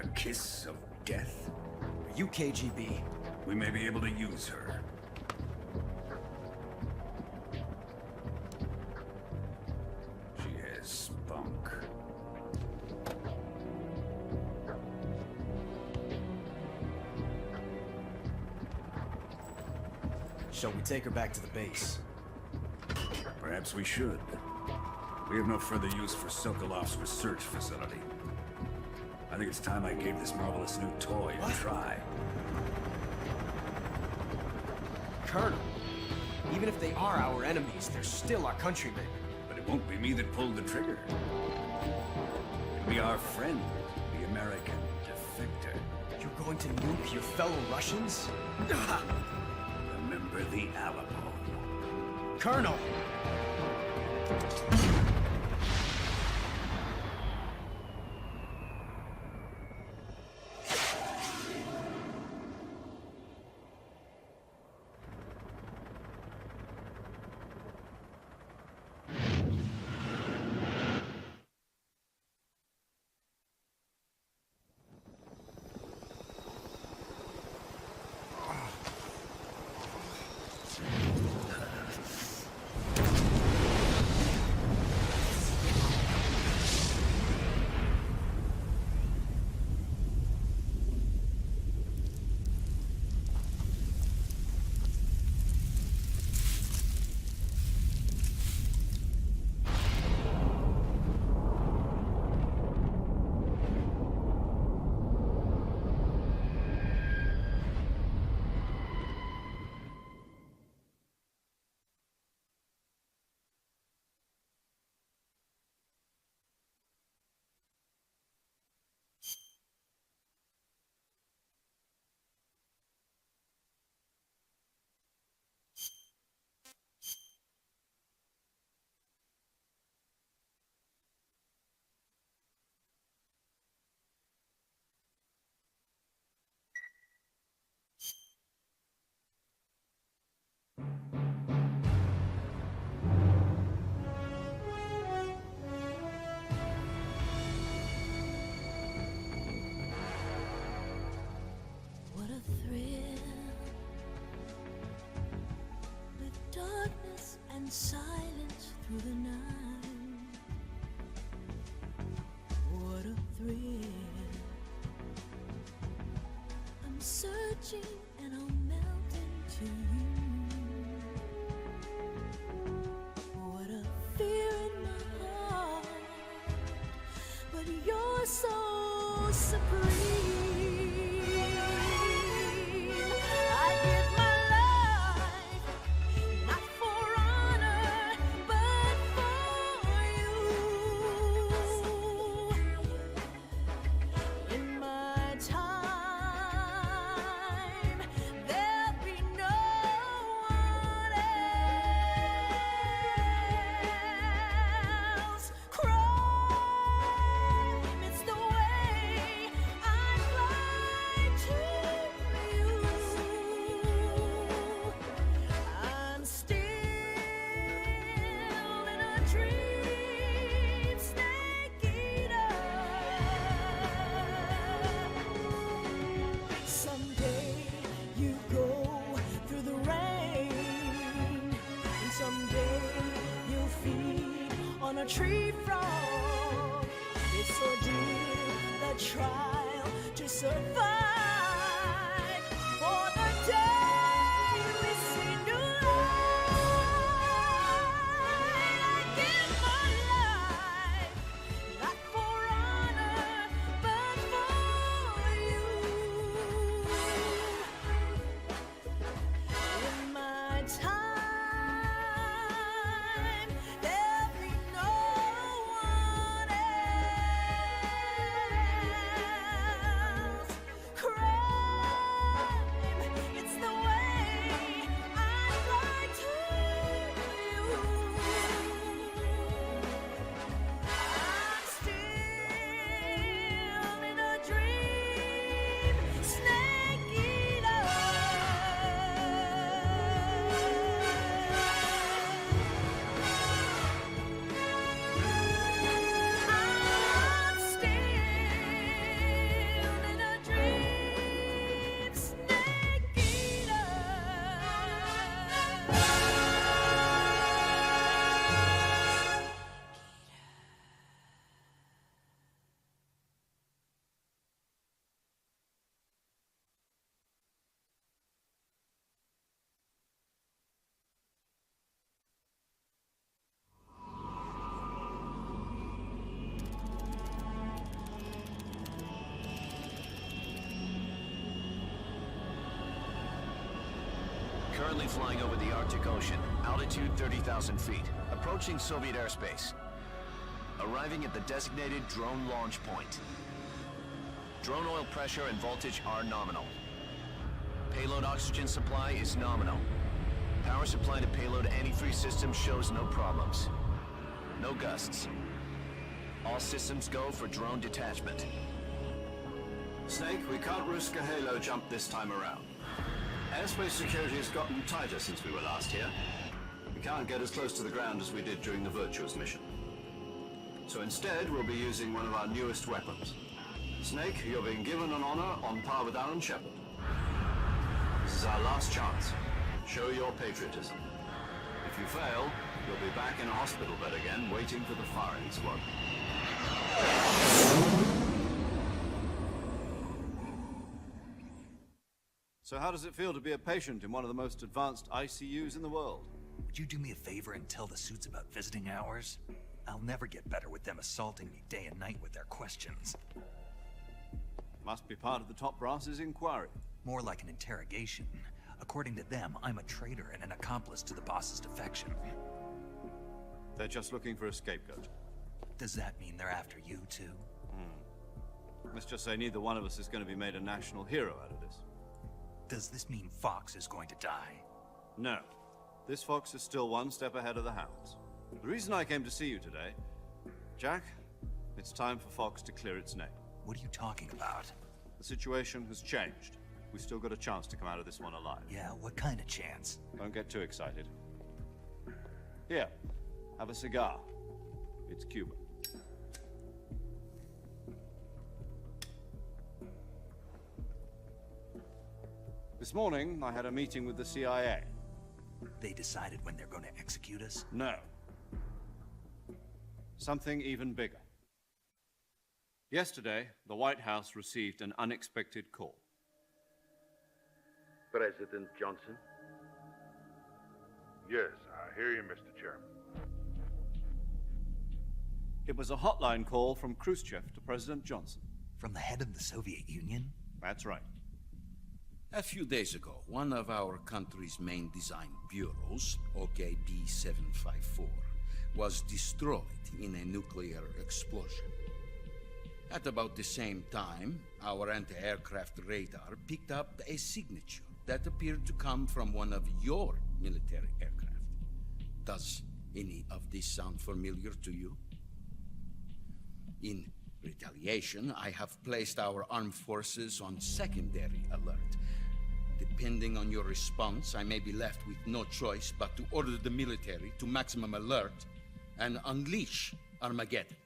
Speaker 13: A kiss of death?
Speaker 11: Are you KGB?
Speaker 13: We may be able to use her. She has spunk.
Speaker 11: Shall we take her back to the base?
Speaker 13: Perhaps we should. We have no further use for Sokolov's research facility. I think it's time I gave this marvelous new toy a try.
Speaker 11: Colonel, even if they are our enemies, they're still our countrymen.
Speaker 13: But it won't be me that pulled the trigger. It'll be our friend, the American defector.
Speaker 11: You're going to nuke your fellow Russians?
Speaker 13: Remember the Alamo.
Speaker 11: Colonel!
Speaker 14: Silence through the night. What a thrill. I'm searching and I'll melt into you. What a fear in my heart, but you're so supreme. I give my life, not for honor, but for you. In my time, there'll be no one else. Crime, it's the way I fly. tree frog. It's ordeal, the trial to survive. For the day we see new light, I give my life, not for honor, but for you. In my time, there'll be no one else. Crime, it's the way I'd like to you. I'm still in a dream, snake eater. I'm still in a dream, snake eater.
Speaker 6: Currently flying over the Arctic Ocean, altitude 30,000 feet, approaching Soviet airspace. Arriving at the designated drone launch point. Drone oil pressure and voltage are nominal. Payload oxygen supply is nominal. Power supply to payload antifreeze system shows no problems. No gusts. All systems go for drone detachment.
Speaker 4: Snake, we can't risk a halo jump this time around. Airspace security has gotten tighter since we were last here. We can't get as close to the ground as we did during the Virtuous Mission. So instead, we'll be using one of our newest weapons. Snake, you're being given an honor on par with Alan Shepard. This is our last chance. Show your patriotism. If you fail, you'll be back in a hospital bed again, waiting for the firing squad. So how does it feel to be a patient in one of the most advanced ICUs in the world?
Speaker 2: Would you do me a favor and tell the suits about visiting hours? I'll never get better with them assaulting me day and night with their questions.
Speaker 4: Must be part of the top brass's inquiry.
Speaker 2: More like an interrogation. According to them, I'm a traitor and an accomplice to the boss's defection.
Speaker 4: They're just looking for a scapegoat.
Speaker 2: Does that mean they're after you, too?
Speaker 4: Let's just say neither one of us is going to be made a national hero out of this.
Speaker 2: Does this mean Fox is going to die?
Speaker 4: No. This fox is still one step ahead of the hounds. The reason I came to see you today, Jack, it's time for Fox to clear its name.
Speaker 2: What are you talking about?
Speaker 4: The situation has changed. We've still got a chance to come out of this one alive.
Speaker 2: Yeah, what kind of chance?
Speaker 4: Don't get too excited. Here, have a cigar. It's Cuban. This morning, I had a meeting with the CIA.
Speaker 2: They decided when they're going to execute us?
Speaker 4: No. Something even bigger. Yesterday, the White House received an unexpected call.
Speaker 15: President Johnson?
Speaker 16: Yes, I hear you, Mr. Chairman.
Speaker 4: It was a hotline call from Khrushchev to President Johnson.
Speaker 2: From the head of the Soviet Union?
Speaker 4: That's right.
Speaker 17: A few days ago, one of our country's main design bureaus, OKB-754, was destroyed in a nuclear explosion. At about the same time, our anti-aircraft radar picked up a signature that appeared to come from one of your military aircraft. Does any of this sound familiar to you? In retaliation, I have placed our armed forces on secondary alert. Depending on your response, I may be left with no choice but to order the military to maximum alert and unleash Armageddon.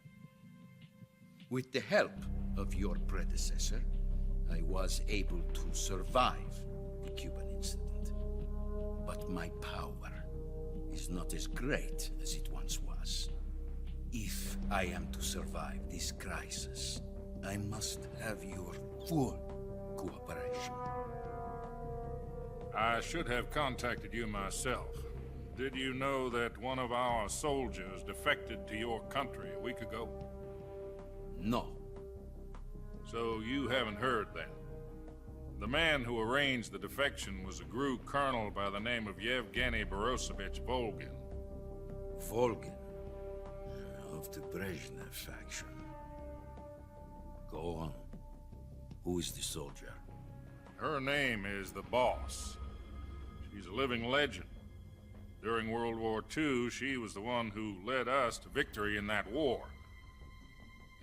Speaker 17: With the help of your predecessor, I was able to survive the Cuban incident. But my power is not as great as it once was. If I am to survive this crisis, I must have your full cooperation.
Speaker 16: I should have contacted you myself. Did you know that one of our soldiers defected to your country a week ago?
Speaker 17: No.
Speaker 16: So you haven't heard then. The man who arranged the defection was a GRU colonel by the name of Yevgeny Borosovich Volgin.
Speaker 17: Volgin? Of the Brezhnev faction. Go on. Who is the soldier?
Speaker 16: Her name is the Boss. She's a living legend. During World War II, she was the one who led us to victory in that war.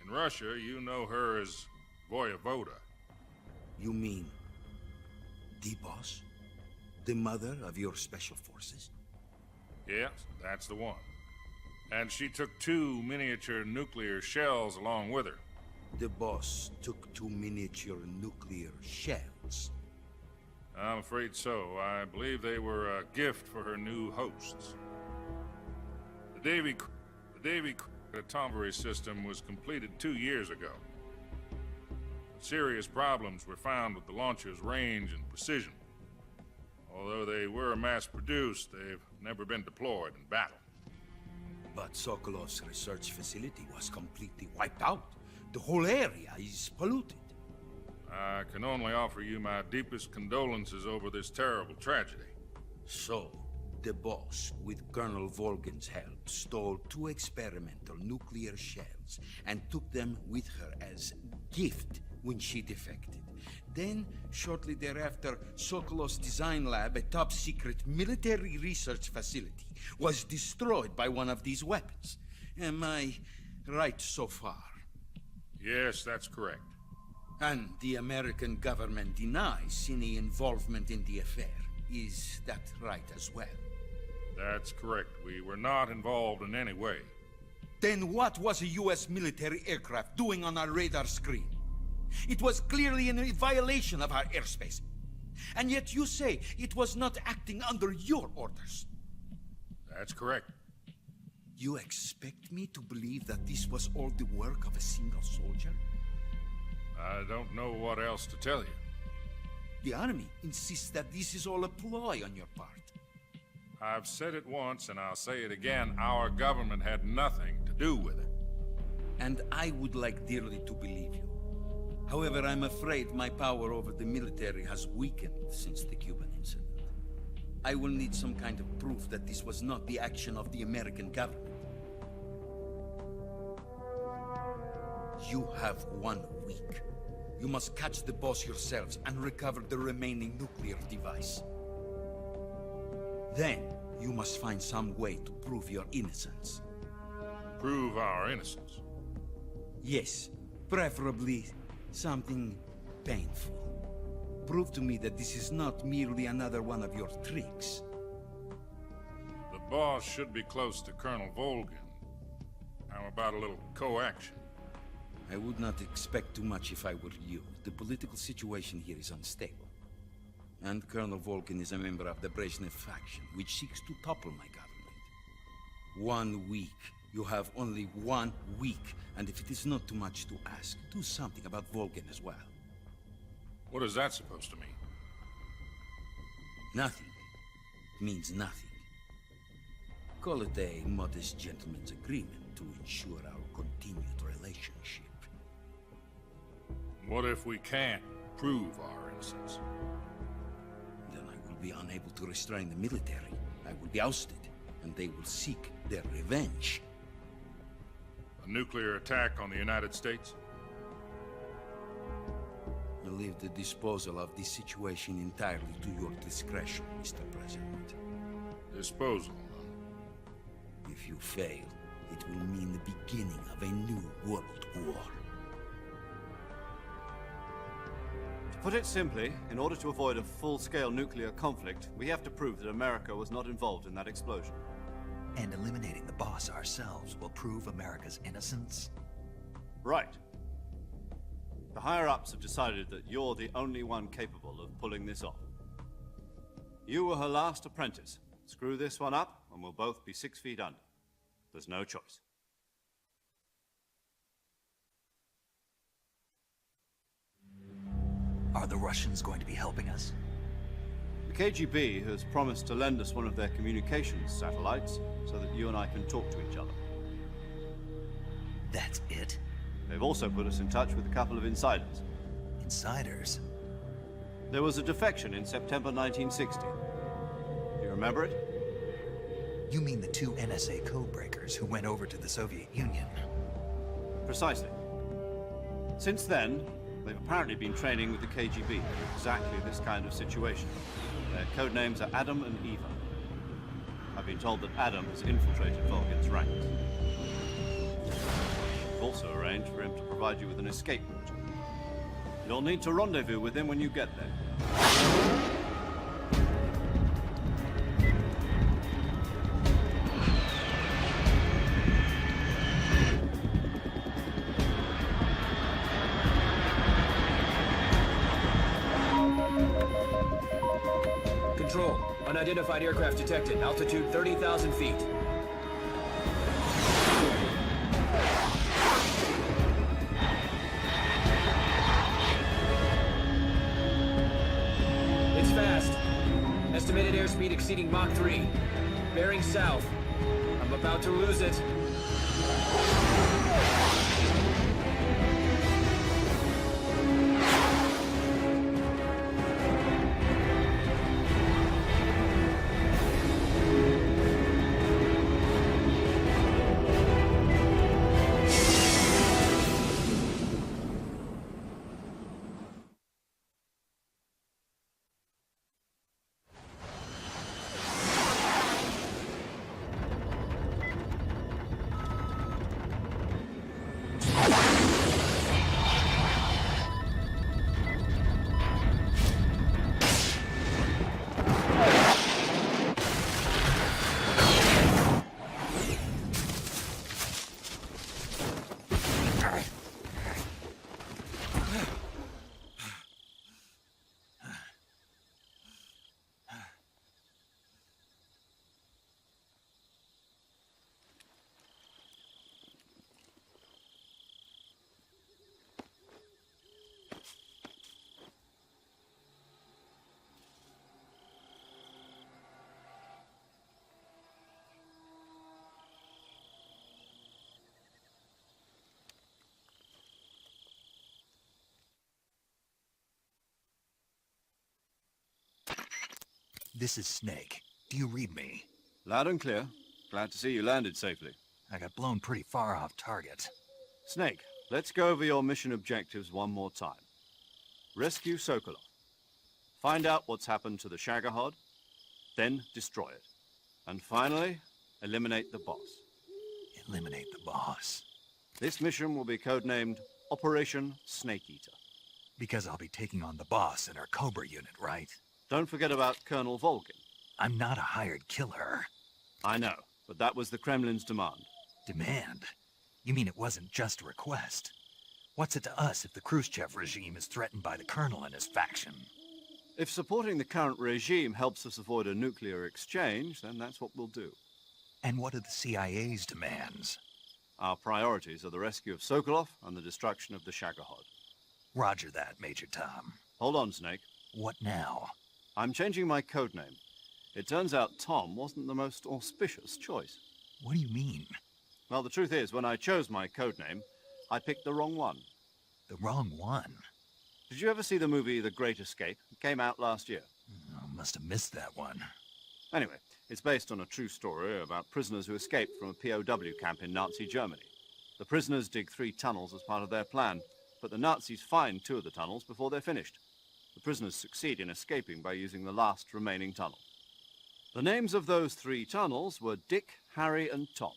Speaker 16: In Russia, you know her as Voyevoda.
Speaker 17: You mean the Boss? The mother of your special forces?
Speaker 16: Yes, that's the one. And she took 2 miniature nuclear shells along with her.
Speaker 17: The Boss took 2 miniature nuclear shells?
Speaker 16: I'm afraid so. I believe they were a gift for her new hosts. The Davy atomic system was completed 2 years ago. Serious problems were found with the launcher's range and precision. Although they were mass-produced, they've never been deployed in battle.
Speaker 17: But Sokolov's research facility was completely wiped out. The whole area is polluted.
Speaker 16: I can only offer you my deepest condolences over this terrible tragedy.
Speaker 17: So, the Boss, with Colonel Volgin's help, stole 2 experimental nuclear shells and took them with her as gift when she defected. Then, shortly thereafter, Sokolov's design lab, a top-secret military research facility, was destroyed by one of these weapons. Am I right so far?
Speaker 16: Yes, that's correct.
Speaker 17: And the American government denies any involvement in the affair. Is that right as well?
Speaker 16: That's correct. We were not involved in any way.
Speaker 17: Then what was a U.S. military aircraft doing on our radar screen? It was clearly in violation of our airspace. And yet you say it was not acting under your orders.
Speaker 16: That's correct.
Speaker 17: You expect me to believe that this was all the work of a single soldier?
Speaker 16: I don't know what else to tell you.
Speaker 17: The army insists that this is all a ploy on your part.
Speaker 16: I've said it once, and I'll say it again. Our government had nothing to do with it.
Speaker 17: And I would like dearly to believe you. However, I'm afraid my power over the military has weakened since the Cuban incident. I will need some kind of proof that this was not the action of the American government. You have 1 week. You must catch the Boss yourselves and recover the remaining nuclear device. Then, you must find some way to prove your innocence.
Speaker 16: Prove our innocence?
Speaker 17: Yes, preferably something painful. Prove to me that this is not merely another one of your tricks.
Speaker 16: The Boss should be close to Colonel Volgin. How about a little co-action?
Speaker 17: I would not expect too much if I were you. The political situation here is unstable. And Colonel Volgin is a member of the Brezhnev faction, which seeks to topple my government. 1 week. You have only 1 week. And if it is not too much to ask, do something about Volgin as well.
Speaker 16: What is that supposed to mean?
Speaker 17: Nothing. It means nothing. Call it a modest gentleman's agreement to ensure our continued relationship.
Speaker 16: What if we can't prove our innocence?
Speaker 17: Then I will be unable to restrain the military. I will be ousted, and they will seek their revenge.
Speaker 16: A nuclear attack on the United States?
Speaker 17: I leave the disposal of this situation entirely to your discretion, Mr. President.
Speaker 16: Disposal?
Speaker 17: If you fail, it will mean the beginning of a new world war.
Speaker 4: To put it simply, in order to avoid a full-scale nuclear conflict, we have to prove that America was not involved in that explosion.
Speaker 2: And eliminating the Boss ourselves will prove America's innocence?
Speaker 4: Right. The higher-ups have decided that you're the only one capable of pulling this off. You were her last apprentice. Screw this one up, and we'll both be 6 feet under. There's no choice.
Speaker 2: Are the Russians going to be helping us?
Speaker 4: The KGB has promised to lend us one of their communications satellites so that you and I can talk to each other.
Speaker 2: That's it?
Speaker 4: They've also put us in touch with a couple of insiders.
Speaker 2: Insiders?
Speaker 4: There was a defection in September 1960. Do you remember it?
Speaker 2: You mean the 2 NSA codebreakers who went over to the Soviet Union?
Speaker 4: Precisely. Since then, they've apparently been training with the KGB for exactly this kind of situation. Their code names are Adam and Eva. I've been told that Adam has infiltrated Volgin's ranks. We've also arranged for him to provide you with an escape route. You'll need to rendezvous with him when you get there.
Speaker 5: Control. Unidentified aircraft detected. Altitude 30,000 feet. It's fast. Estimated airspeed exceeding Mach 3. Bearing south. I'm about to lose it.
Speaker 2: This is Snake. Do you read me?
Speaker 4: Loud and clear. Glad to see you landed safely.
Speaker 2: I got blown pretty far off target.
Speaker 4: Snake, let's go over your mission objectives one more time. Rescue Sokolov. Find out what's happened to the Shagohod, then destroy it. And finally, eliminate the boss.
Speaker 2: Eliminate the boss.
Speaker 4: This mission will be codenamed Operation Snake Eater.
Speaker 2: Because I'll be taking on the boss in our Cobra unit, right?
Speaker 4: Don't forget about Colonel Volgin.
Speaker 2: I'm not a hired killer.
Speaker 4: I know, but that was the Kremlin's demand.
Speaker 2: Demand? You mean it wasn't just a request? What's it to us if the Khrushchev regime is threatened by the Colonel and his faction?
Speaker 4: If supporting the current regime helps us avoid a nuclear exchange, then that's what we'll do.
Speaker 2: And what are the CIA's demands?
Speaker 4: Our priorities are the rescue of Sokolov and the destruction of the Shagohod.
Speaker 2: Roger that, Major Tom.
Speaker 4: Hold on, Snake.
Speaker 2: What now?
Speaker 4: I'm changing my codename. It turns out Tom wasn't the most auspicious choice.
Speaker 2: What do you mean?
Speaker 4: Well, the truth is, when I chose my codename, I picked the wrong one.
Speaker 2: The wrong one?
Speaker 4: Did you ever see the movie The Great Escape? It came out last year.
Speaker 2: Oh, must have missed that one.
Speaker 4: Anyway, it's based on a true story about prisoners who escaped from a POW camp in Nazi Germany. The prisoners dig 3 tunnels as part of their plan, but the Nazis find 2 of the tunnels before they're finished. The prisoners succeed in escaping by using the last remaining tunnel. The names of those 3 tunnels were Dick, Harry, and Tom.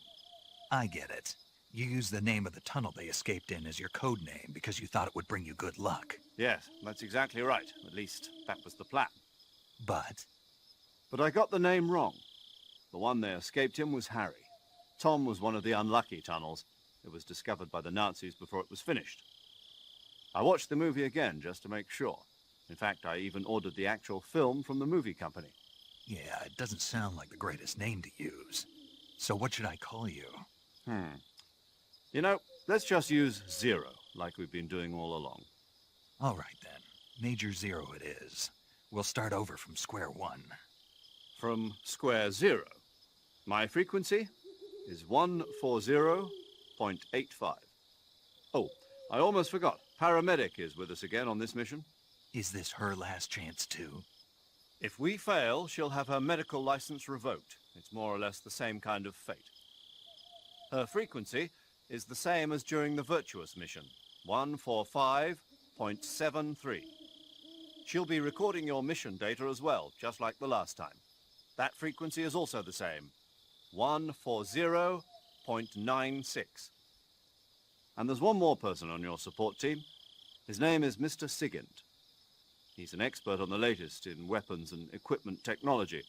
Speaker 2: I get it. You used the name of the tunnel they escaped in as your code name because you thought it would bring you good luck.
Speaker 4: Yes, that's exactly right. At least, that was the plan.
Speaker 2: But
Speaker 4: I got the name wrong. The one they escaped in was Harry. Tom was one of the unlucky tunnels. It was discovered by the Nazis before it was finished. I watched the movie again just to make sure. In fact, I even ordered the actual film from the movie company.
Speaker 2: yeah, it doesn't sound like the greatest name to use. So what should I call you?
Speaker 4: You know, let's just use Zero, like we've been doing all along.
Speaker 2: All right, then. Major Zero it is. We'll start over from square one.
Speaker 4: From square zero. My frequency is 140.85. Oh, I almost forgot. Paramedic is with us again on this mission.
Speaker 2: Is this her last chance too?
Speaker 4: If we fail, she'll have her medical license revoked. It's more or less the same kind of fate. Her frequency is the same as during the Virtuous Mission, 145.73. She'll be recording your mission data as well, just like the last time. That frequency is also the same, 140.96. And there's one more person on your support team. His name is Mr. Sigint. He's an expert on the latest in weapons and equipment technology.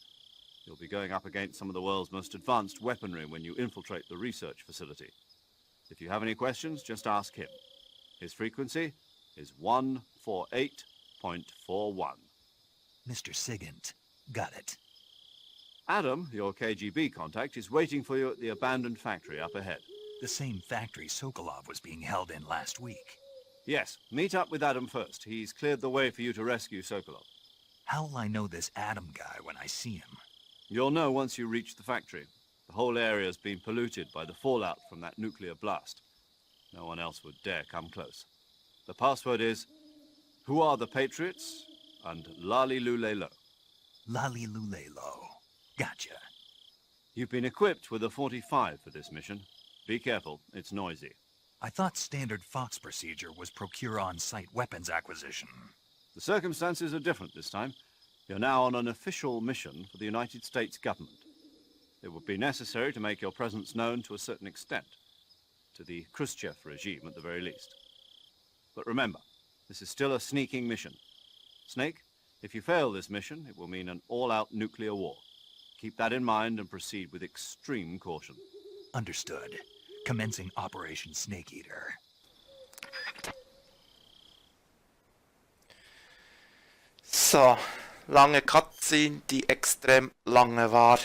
Speaker 4: You'll be going up against some of the world's most advanced weaponry when you infiltrate the research facility. If you have any questions, just ask him. His frequency is 148.41.
Speaker 2: Mr. Sigint. Got it.
Speaker 4: Adam, your KGB contact, is waiting for you at the abandoned factory up ahead.
Speaker 2: The same factory Sokolov was being held in last week.
Speaker 4: Yes, meet up with Adam first. He's cleared the way for you to rescue Sokolov.
Speaker 2: How'll I know this Adam guy when I see him?
Speaker 4: You'll know once you reach the factory. The whole area's been polluted by the fallout from that nuclear blast. No one else would dare come close. The password is, "Who are the Patriots?" and Lali Lule Lo.
Speaker 2: Lali Lule Lo. Gotcha.
Speaker 4: You've been equipped with a 45 for this mission. Be careful, it's noisy.
Speaker 2: I thought standard Fox procedure was procure on-site weapons acquisition.
Speaker 4: The circumstances are different this time. You're now on an official mission for the United States government. It would be necessary to make your presence known to a certain extent, to the Khrushchev regime at the very least. But remember, this is still a sneaking mission. Snake, if you fail this mission, it will mean an all-out nuclear war. Keep that in mind and proceed with extreme caution.
Speaker 2: Understood. Commencing Operation Snake Eater.
Speaker 1: So, lange Cutscene, die extrem lange war.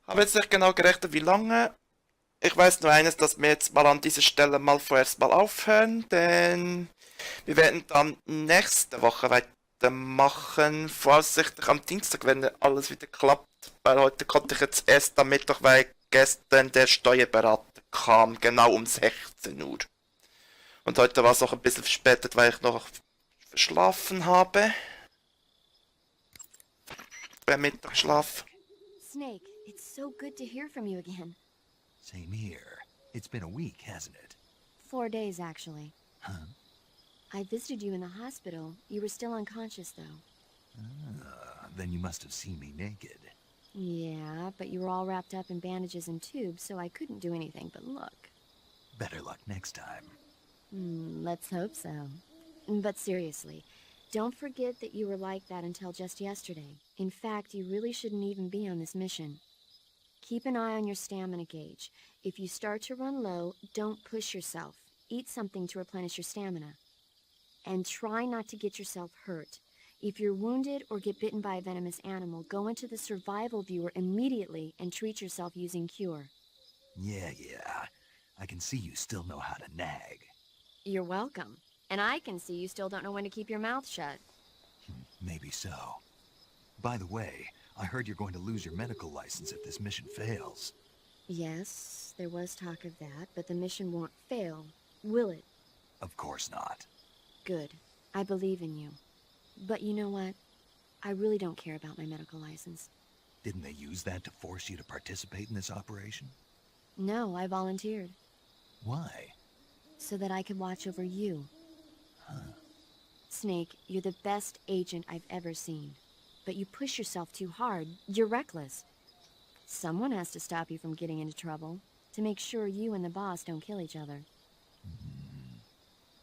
Speaker 1: Habe jetzt nicht genau gerechnet, wie lange. Ich weiß nur eines, dass wir jetzt mal an dieser Stelle mal vorerst mal aufhören, denn wir werden dann nächste Woche weitermachen, voraussichtlich am Dienstag, wenn alles wieder klappt, weil heute konnte ich jetzt erst am Mittwoch, weil gestern der Steuerberater kam, genau um 16 Uhr. Und heute war es auch ein bisschen verspätet, weil ich noch verschlafen habe. Beim Mittagsschlaf.
Speaker 7: Snake, it's so good to hear from you again.
Speaker 2: Same here. It's been a week, hasn't it?
Speaker 7: 4 days, actually.
Speaker 2: Huh?
Speaker 7: I visited you in the hospital. You were still unconscious, though.
Speaker 2: Then you must have seen me naked.
Speaker 7: Yeah, but you were all wrapped up in bandages and tubes, so I couldn't do anything but look.
Speaker 2: Better luck next time.
Speaker 7: Let's hope so. But seriously, don't forget that you were like that until just yesterday. In fact, you really shouldn't even be on this mission. Keep an eye on your stamina gauge. If you start to run low, don't push yourself. Eat something to replenish your stamina. And try not to get yourself hurt. If you're wounded or get bitten by a venomous animal, go into the survival viewer immediately and treat yourself using Cure.
Speaker 2: Yeah. I can see you still know how to nag.
Speaker 7: You're welcome. And I can see you still don't know when to keep your mouth shut.
Speaker 2: Maybe so. By the way, I heard you're going to lose your medical license if this mission fails.
Speaker 7: Yes, there was talk of that, but the mission won't fail, will it?
Speaker 2: Of course not.
Speaker 7: Good. I believe in you. But you know what? I really don't care about my medical license.
Speaker 2: Didn't they use that to force you to participate in this operation?
Speaker 7: No, I volunteered.
Speaker 2: Why?
Speaker 7: So that I could watch over you.
Speaker 2: Huh.
Speaker 7: Snake, you're the best agent I've ever seen. But you push yourself too hard. You're reckless. Someone has to stop you from getting into trouble, to make sure you and the boss don't kill each other.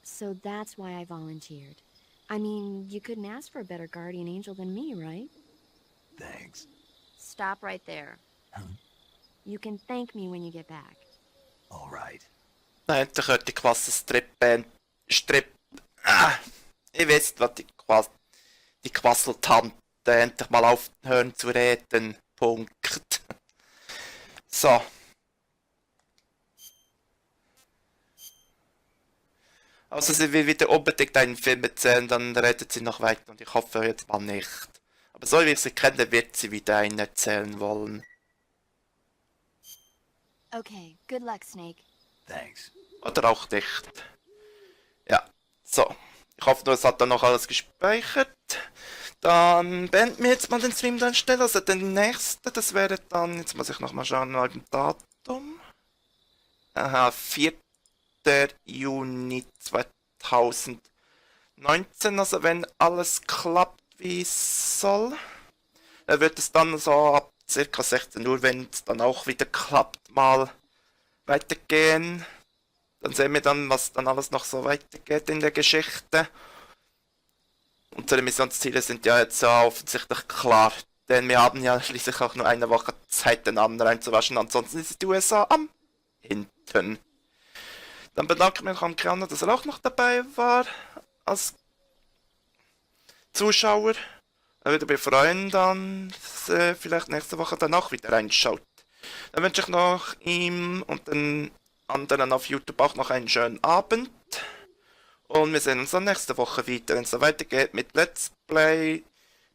Speaker 7: So that's why I volunteered. I mean, you couldn't ask for a better guardian angel than me, right?
Speaker 2: Thanks.
Speaker 7: Stop right there.
Speaker 2: Huh?
Speaker 7: You can thank me when you get back.
Speaker 2: All right.
Speaker 1: Endlich hört die Quasselstrip-Band... Ihr wisst, was die Quasseltante endlich mal aufhören zu reden. Punkt. So. Also sie will wieder unbedingt einen Film erzählen, dann redet sie noch weiter und ich hoffe jetzt mal nicht. Aber so wie ich sie kenne, wird sie wieder einen erzählen wollen.
Speaker 7: Okay, good luck, Snake.
Speaker 2: Thanks.
Speaker 1: Oder auch nicht. Ja, so. Ich hoffe nur, es hat dann noch alles gespeichert. Dann beenden wir jetzt mal den Stream dann schnell. Also der nächste, das wäre dann, jetzt muss ich nochmal schauen nach dem Datum. Aha, 4. Juni 2019. Also wenn alles klappt wie es soll. Wird es dann so ab ca. 16 Uhr, wenn es dann auch wieder klappt, mal weitergehen. Dann sehen wir dann, was dann alles noch so weitergeht in der Geschichte. Unsere Missionsziele sind ja jetzt offensichtlich klar, denn wir haben ja schließlich auch nur eine Woche Zeit, den Arm reinzuwaschen, ansonsten ist die USA am hinten. Dann bedanke ich mich an Keanu, dass er auch noch dabei war, als Zuschauer. Er würde mich freuen, dann vielleicht nächste Woche dann auch wieder reinschaut. Dann wünsche ich noch ihm und den anderen auf YouTube auch noch einen schönen Abend. Und wir sehen uns dann nächste Woche wieder, wenn es so weitergeht mit Let's Play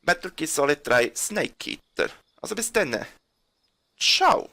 Speaker 1: Metal Gear Solid 3 Snake Eater. Also bis dann. Ciao.